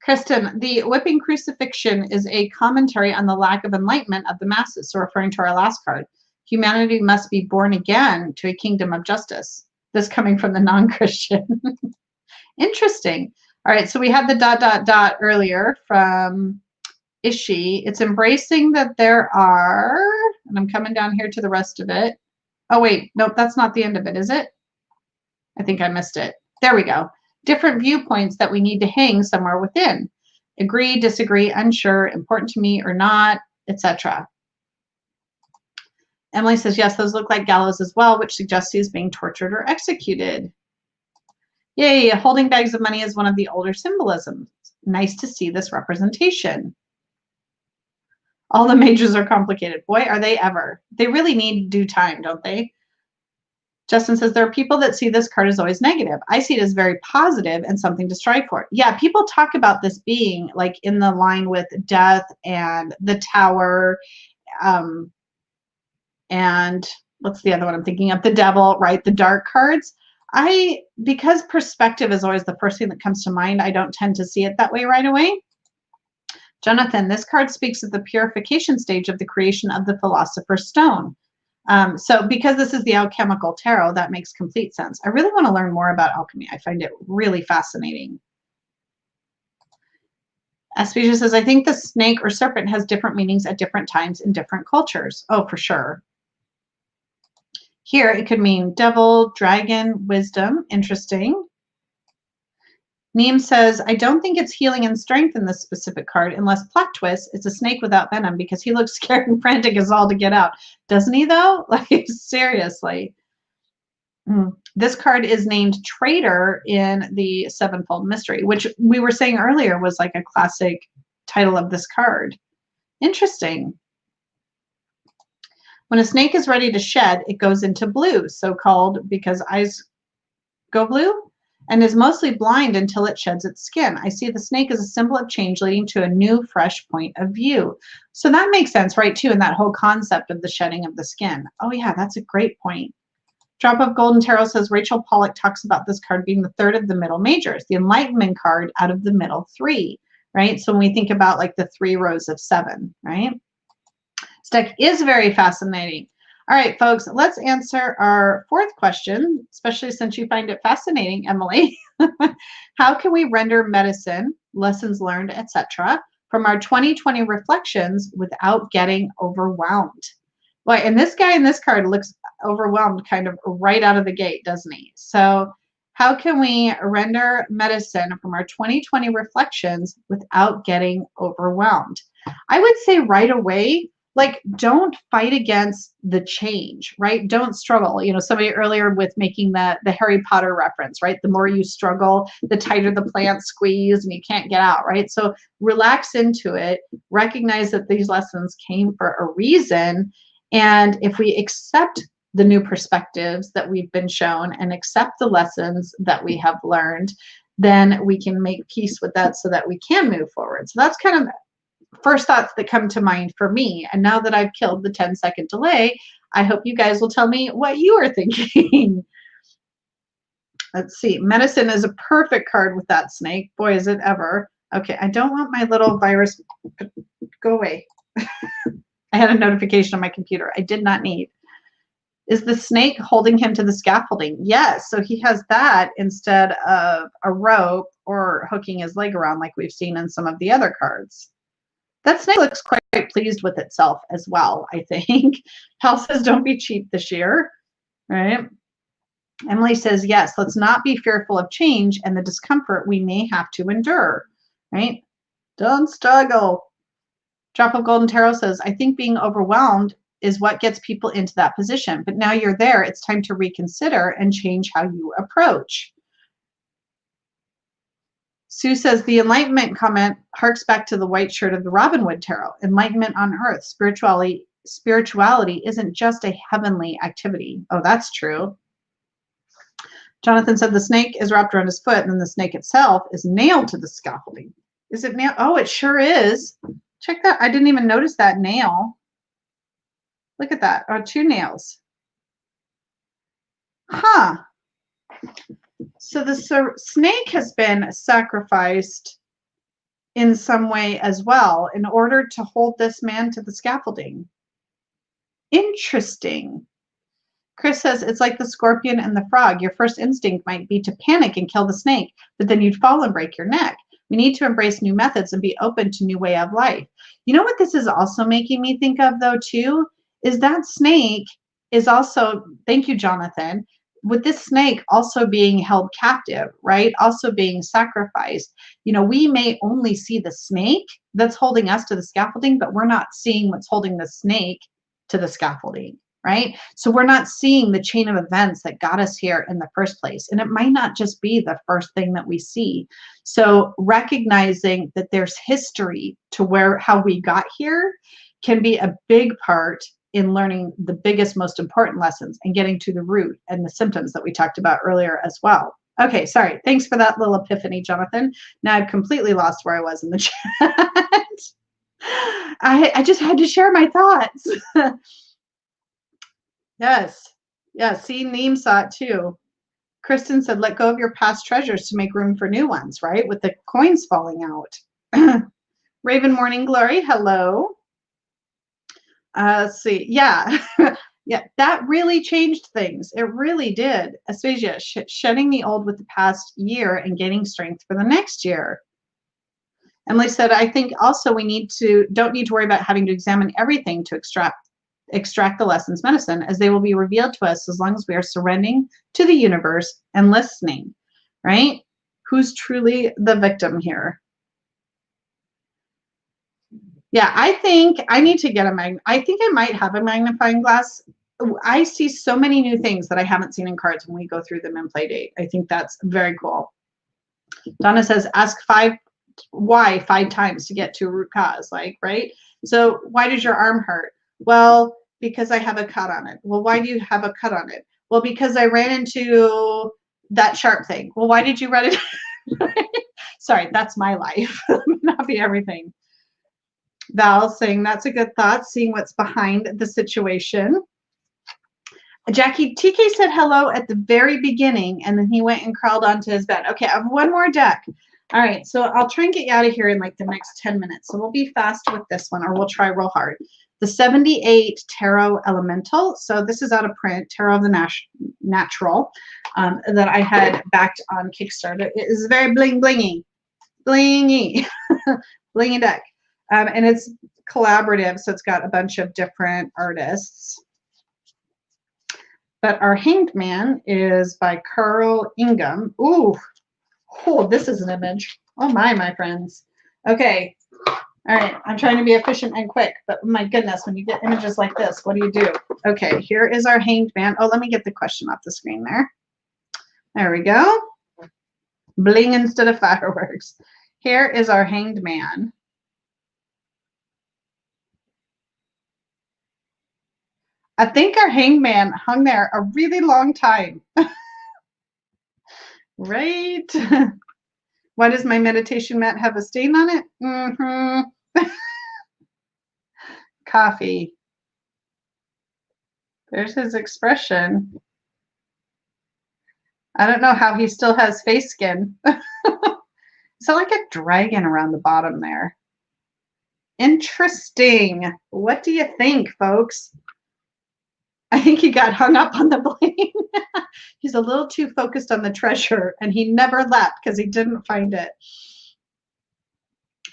A: Kristen, the whipping crucifixion is a commentary on the lack of enlightenment of the masses. So referring to our last card, humanity must be born again to a kingdom of justice. This coming from the non-Christian. Interesting. All right, so we had the ... earlier from Ishi. It's embracing that there are, and I'm coming down here to the rest of it. Oh, wait, nope, that's not the end of it, is it? I think I missed it. There we go. Different viewpoints that we need to hang somewhere within. Agree, disagree, unsure, important to me or not, etc. Emily says, yes, those look like gallows as well, which suggests he is being tortured or executed. Yay, holding bags of money is one of the older symbolisms. Nice to see this representation. All the majors are complicated. Boy, are they ever. They really need due time, don't they? Justin says, there are people that see this card as always negative. I see it as very positive and something to strive for. Yeah, people talk about this being like in the line with death and the tower, and what's the other one I'm thinking of? The devil, right? The dark cards. Because perspective is always the first thing that comes to mind, I don't tend to see it that way right away. Jonathan, this card speaks of the purification stage of the creation of the Philosopher's Stone. So because this is the Alchemical Tarot, that makes complete sense. I really want to learn more about alchemy. I find it really fascinating. Aspesia says, I think the snake or serpent has different meanings at different times in different cultures. Oh, for sure. Here, it could mean devil, dragon, wisdom. Interesting. Neem says, I don't think it's healing and strength in this specific card, unless plot twist, it's a snake without venom because he looks scared and frantic as all to get out. Doesn't he, though? Like, seriously. This card is named Traitor in the Sevenfold Mystery, which we were saying earlier was like a classic title of this card. Interesting. When a snake is ready to shed, it goes into blue, so-called because eyes go blue, and is mostly blind until it sheds its skin. I see the snake as a symbol of change leading to a new, fresh point of view. So that makes sense, right, too, in that whole concept of the shedding of the skin. Oh, yeah, that's a great point. Drop of Golden Tarot says, Rachel Pollack talks about this card being the third of the middle majors, the Enlightenment card out of the middle three, right? So when we think about like the 3 rows of 7, right? This deck is very fascinating. All right, folks, let's answer our 4th question, especially since you find it fascinating, Emily. How can we render medicine, lessons learned, etc., from our 2020 reflections without getting overwhelmed? Boy, and this guy in this card looks overwhelmed kind of right out of the gate, doesn't he? So How can we render medicine from our 2020 reflections without getting overwhelmed? I would say right away, like, don't fight against the change, right? Don't struggle. You know, somebody earlier with making the Harry Potter reference, right? The more you struggle, the tighter the plants squeeze and you can't get out, right? So relax into it, recognize that these lessons came for a reason. And if we accept the new perspectives that we've been shown and accept the lessons that we have learned, then we can make peace with that so that we can move forward. So that's kind of first thoughts that come to mind for me. And now that I've killed the 10-second delay, I hope you guys will tell me what you are thinking. Let's see. Medicine is a perfect card with that snake. Boy, is it ever. Okay, I don't want my little virus. Go away. I had a notification on my computer I did not need. Is the snake holding him to the scaffolding? Yes. So he has that instead of a rope or hooking his leg around like we've seen in some of the other cards. That snake looks quite pleased with itself as well, I think. Hal says, don't be cheap this year, right? Emily says, yes, let's not be fearful of change and the discomfort we may have to endure, right? Don't struggle. Drop of Golden Tarot says, I think being overwhelmed is what gets people into that position. But now you're there, it's time to reconsider and change how you approach. Sue says, the Enlightenment comment harks back to the white shirt of the Robinwood Tarot. Enlightenment on earth. Spirituality isn't just a heavenly activity. Oh, that's true. Jonathan said the snake is wrapped around his foot and then the snake itself is nailed to the scaffolding. Is it nailed? Oh, it sure is. Check that. I didn't even notice that nail. Look at that. Oh, 2 nails. Huh. So the snake has been sacrificed in some way as well in order to hold this man to the scaffolding. Interesting. Chris says, it's like the scorpion and the frog. Your first instinct might be to panic and kill the snake, but then you'd fall and break your neck. We need to embrace new methods and be open to new way of life. You know what this is also making me think of, though, too, is that snake is also, thank you, Jonathan, with this snake also being held captive, right? Also being sacrificed. You know, we may only see the snake that's holding us to the scaffolding, but we're not seeing what's holding the snake to the scaffolding, right? So we're not seeing the chain of events that got us here in the first place. And it might not just be the first thing that we see. So recognizing that there's history to how we got here can be a big part in learning the biggest, most important lessons and getting to the root and the symptoms that we talked about earlier as well. Okay, sorry. Thanks for that little epiphany, Jonathan. Now I've completely lost where I was in the chat. I just had to share my thoughts. Yes. Yeah, see, Neem saw it too. Kristen said, let go of your past treasures to make room for new ones, right? With the coins falling out. Raven Morning Glory, hello. Let's see. Yeah. Yeah, that really changed things. It really did. Aspasia, shedding the old with the past year and gaining strength for the next year. Emily said, I think also we don't need to worry about having to examine everything to extract the lessons medicine, as they will be revealed to us as long as we are surrendering to the universe and listening, right? Who's truly the victim here? Yeah, I think I need to get I think I might have a magnifying glass. I see so many new things that I haven't seen in cards when we go through them in Playdate. I think that's very cool. Donna says, ask why 5 times to get to a root cause, like, right? So why does your arm hurt? Well, because I have a cut on it. Well, why do you have a cut on it? Well, because I ran into that sharp thing. Well, why did you run it? Sorry, that's my life. Not be everything. Val saying that's a good thought, seeing what's behind the situation. Jackie, TK said hello at the very beginning, and then he went and crawled onto his bed. Okay, I have one more deck. All right, so I'll try and get you out of here in like the next 10 minutes. So we'll be fast with this one, or we'll try real hard. The 78 Tarot Elemental. So this is out of print, Tarot of the Natural, that I had backed on Kickstarter. It is very blingy, blingy deck. And it's collaborative, so it's got a bunch of different artists. But our Hanged Man is by Carl Ingham. Ooh, oh, this is an image. Oh my friends. Okay. All right. I'm trying to be efficient and quick, but my goodness, when you get images like this, what do? Okay, here is our Hanged Man. Oh, let me get the question off the screen there. There we go. Bling instead of fireworks. Here is our Hanged Man. I think our Hanged Man hung there a really long time. Right? Why does my meditation mat have a stain on it? Mm-hmm. Coffee. There's his expression. I don't know how he still has face skin. Is that like a dragon around the bottom there? Interesting. What do you think, folks? I think he got hung up on the bling. He's a little too focused on the treasure, and he never left because he didn't find it.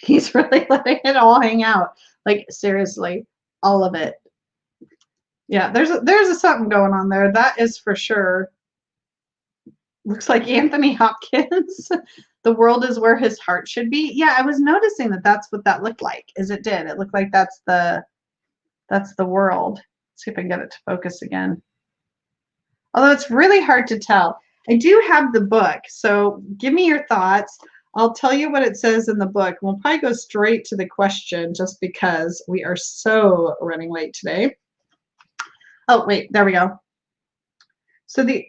A: He's really letting it all hang out. Like, seriously, all of it. Yeah, there's a something going on there. That is for sure. Looks like Anthony Hopkins. The world is where his heart should be. Yeah, I was noticing that that's what that looked like. It did. It looked like that's the world. Let's see if I can get it to focus again. Although it's really hard to tell. I do have the book, so give me your thoughts. I'll tell you what it says in the book. We'll probably go straight to the question just because we are so running late today. Oh, wait, there we go. So the,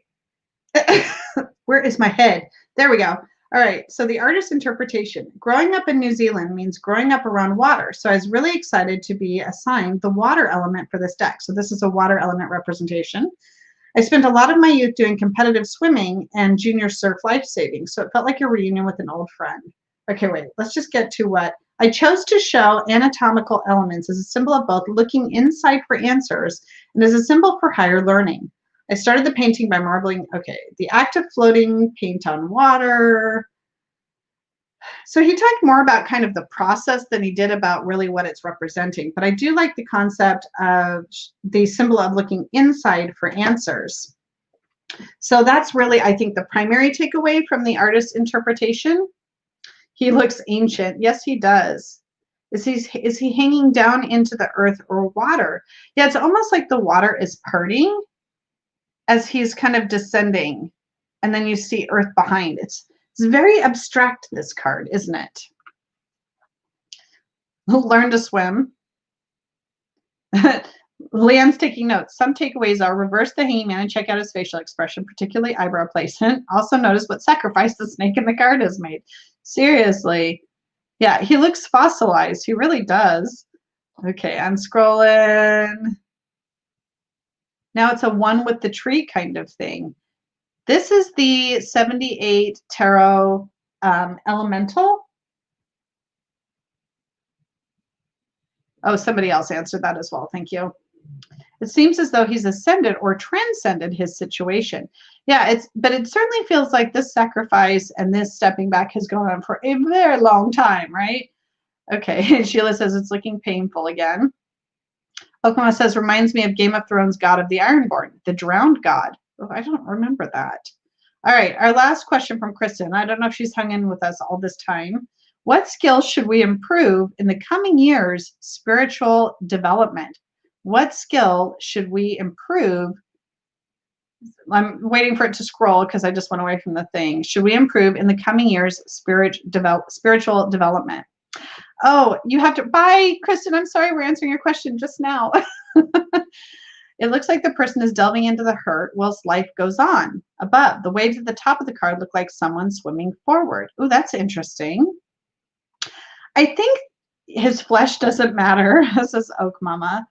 A: where is my head? There we go. All right, so the artist's interpretation. Growing up in New Zealand means growing up around water. So I was really excited to be assigned the water element for this deck. So this is a water element representation. I spent a lot of my youth doing competitive swimming and junior surf life saving, so it felt like a reunion with an old friend. Okay, wait, let's just get to what. I chose to show anatomical elements as a symbol of both looking inside for answers and as a symbol for higher learning. I started the painting by marbling, okay, the act of floating paint on water. So he talked more about kind of the process than he did about really what it's representing. But I do like the concept of the symbol of looking inside for answers. So that's really, I think, the primary takeaway from the artist's interpretation. He looks ancient. Yes, he does. Is he hanging down into the earth or water? Yeah, it's almost like the water is parting as he's kind of descending. And then you see earth behind. It's very abstract, this card, isn't it? Learn to swim. Leanne's taking notes. Some takeaways are reverse the hanging man and check out his facial expression, particularly eyebrow placement. Also notice what sacrifice the snake in the card has made. Seriously. Yeah, he looks fossilized. He really does. Okay, I'm scrolling. Now it's a one with the tree kind of thing. This is the 78 Tarot Elemental. Oh, somebody else answered that as well. Thank you. It seems as though he's ascended or transcended his situation. Yeah, but it certainly feels like this sacrifice and this stepping back has gone on for a very long time, right? Okay, and Sheila says it's looking painful again. Oklahoma says, reminds me of Game of Thrones God of the Ironborn, the drowned god. Oh, I don't remember that. All right, our last question from Kristen. I don't know if she's hung in with us all this time. What skills should we improve in the coming years' spiritual development? What skill should we improve? I'm waiting for it to scroll because I just went away from the thing. Should we improve in the coming years' spiritual development? Oh, you have to. Bye, Kristen. I'm sorry we're answering your question just now. It looks like the person is delving into the hurt whilst life goes on. Above, the waves at the top of the card look like someone swimming forward. Oh, that's interesting. I think his flesh doesn't matter, says Oak Mama.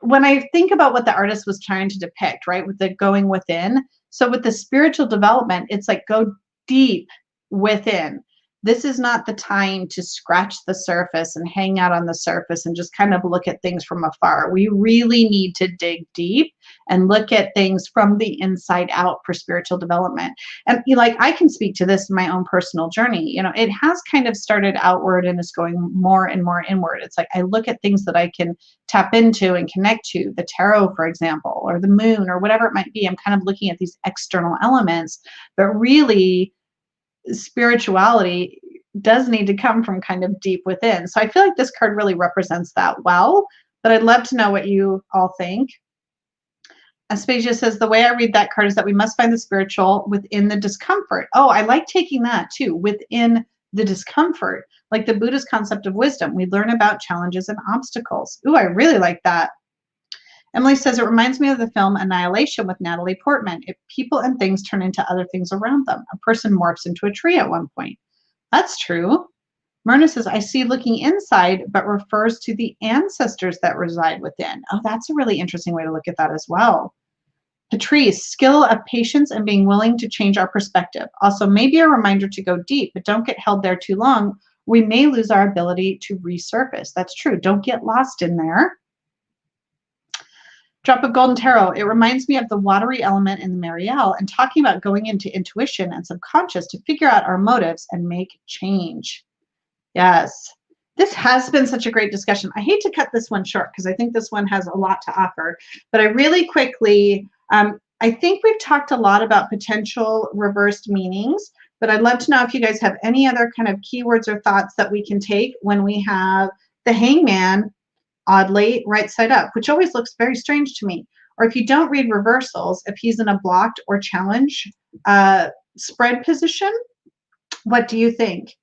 A: When I think about what the artist was trying to depict, right, with the going within, so with the spiritual development, it's like go deep within. This is not the time to scratch the surface and hang out on the surface and just kind of look at things from afar. We really need to dig deep and look at things from the inside out for spiritual development. And like, I can speak to this in my own personal journey. You know, it has kind of started outward and is going more and more inward. It's like I look at things that I can tap into and connect to, the tarot, for example, or the moon, or whatever it might be. I'm kind of looking at these external elements, but really spirituality does need to come from kind of deep within. So I feel like this card really represents that well, but I'd love to know what you all think. Aspasia says, the way I read that card is that we must find the spiritual within the discomfort. Oh, I like taking that too, within the discomfort, like the Buddhist concept of wisdom. We learn about challenges and obstacles. Ooh, I really like that. Emily says, it reminds me of the film Annihilation with Natalie Portman. If people and things turn into other things around them, a person morphs into a tree at one point. That's true. Myrna says, I see looking inside, but refers to the ancestors that reside within. Oh, that's a really interesting way to look at that as well. Patrice, skill of patience and being willing to change our perspective. Also, maybe a reminder to go deep, but don't get held there too long. We may lose our ability to resurface. That's true. Don't get lost in there. Drop of Golden Tarot. It reminds me of the watery element in the Marielle and talking about going into intuition and subconscious to figure out our motives and make change. Yes. This has been such a great discussion. I hate to cut this one short because I think this one has a lot to offer, but I really quickly, I think we've talked a lot about potential reversed meanings, but I'd love to know if you guys have any other kind of keywords or thoughts that we can take when we have the Hangman, oddly, right side up, which always looks very strange to me. Or if you don't read reversals, if he's in a blocked or challenge spread position, what do you think?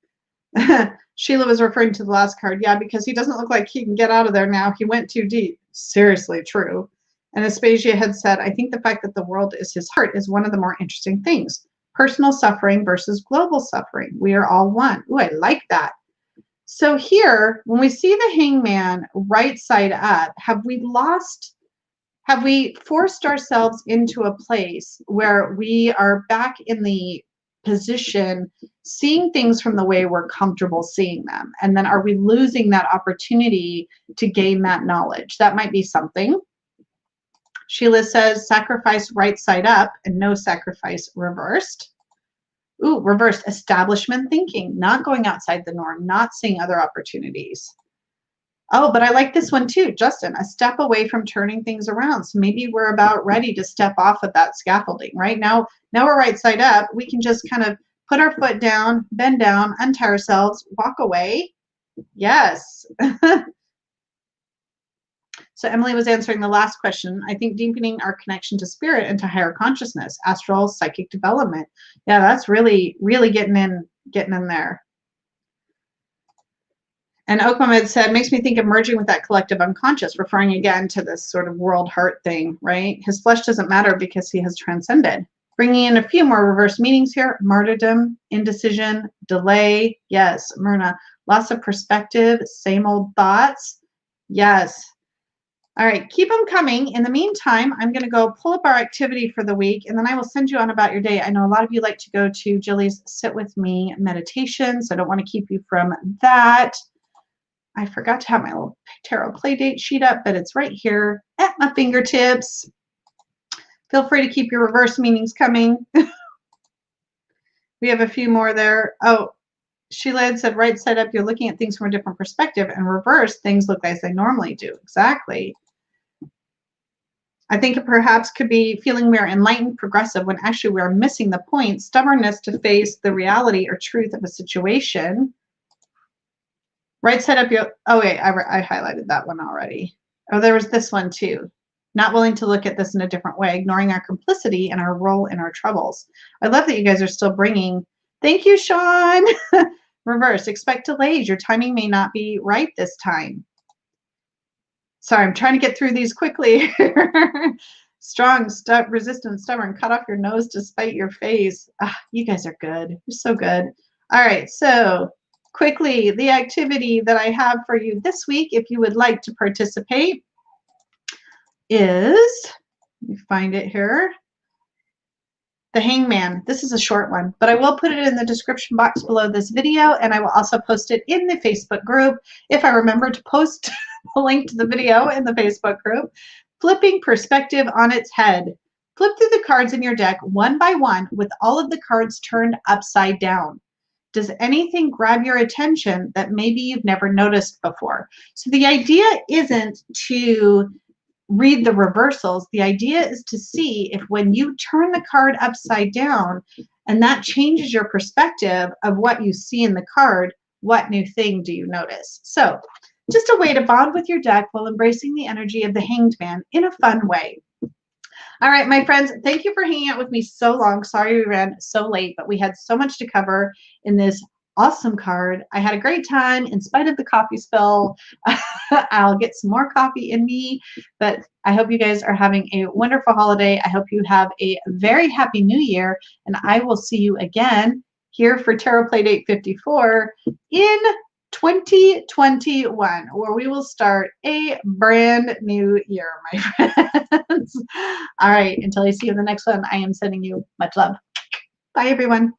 A: Sheila was referring to the last card. Yeah, because he doesn't look like he can get out of there now. He went too deep. Seriously, true. And Aspasia had said, I think the fact that the world is his heart is one of the more interesting things. Personal suffering versus global suffering. We are all one. Ooh, I like that. So here, when we see the Hangman right side up, have we forced ourselves into a place where we are back in the position seeing things from the way we're comfortable seeing them? And then are we losing that opportunity to gain that knowledge? That might be something. Sheila says, sacrifice right side up and no sacrifice reversed. Ooh, reversed, establishment thinking, not going outside the norm, not seeing other opportunities. Oh, but I like this one too, Justin, a step away from turning things around. So maybe we're about ready to step off of that scaffolding, right? Now we're right side up. We can just kind of put our foot down, bend down, untie ourselves, walk away. Yes. So Emily was answering the last question. I think deepening our connection to spirit and to higher consciousness, astral, psychic development. Yeah, that's really, really getting in there. And Okmamid said, makes me think of merging with that collective unconscious, referring again to this sort of world heart thing, right? His flesh doesn't matter because he has transcended. Bringing in a few more reverse meanings here. Martyrdom, indecision, delay. Yes, Myrna. Loss of perspective, same old thoughts. Yes. All right, keep them coming. In the meantime, I'm going to go pull up our activity for the week, and then I will send you on about your day. I know a lot of you like to go to Jilly's Sit With Me meditation, so I don't want to keep you from that. I forgot to have my little tarot play date sheet up, but it's right here at my fingertips. Feel free to keep your reverse meanings coming. We have a few more there. Oh, Sheila had said, right side up, you're looking at things from a different perspective, and reverse, things look as they normally do. Exactly. I think it perhaps could be feeling we are enlightened, progressive, when actually we are missing the point, stubbornness to face the reality or truth of a situation. Right side up, oh wait, I highlighted that one already. Oh, there was this one too. Not willing to look at this in a different way, ignoring our complicity and our role in our troubles. I love that you guys are still bringing. Thank you, Sean. Reverse, expect delays. Your timing may not be right this time. Sorry, I'm trying to get through these quickly. Strong, resistant, stubborn, cut off your nose to spite your face. Ah, you guys are good. You're so good. All right, so quickly, the activity that I have for you this week, if you would like to participate, is, let me find it here. the Hangman. This is a short one, but I will put it in the description box below this video, and I will also post it in the Facebook group if I remember to post a link to the video in the Facebook group. Flipping perspective on its head. Flip through the cards in your deck one by one with all of the cards turned upside down. Does anything grab your attention that maybe you've never noticed before? So the idea isn't to read the reversals. The idea is to see if when you turn the card upside down and that changes your perspective of what you see in the card, what new thing do you notice? So just a way to bond with your deck while embracing the energy of the Hanged Man in a fun way. All right, my friends, thank you for hanging out with me so long. Sorry we ran so late, but we had so much to cover in this awesome card. I had a great time in spite of the coffee spill. I'll get some more coffee in me, but I hope you guys are having a wonderful holiday. I hope you have a very happy new year, and I will see you again here for Tarot Playdate 54 in 2021, where we will start a brand new year, my friends. All right, until I see you in the next one, I am sending you much love. Bye, everyone.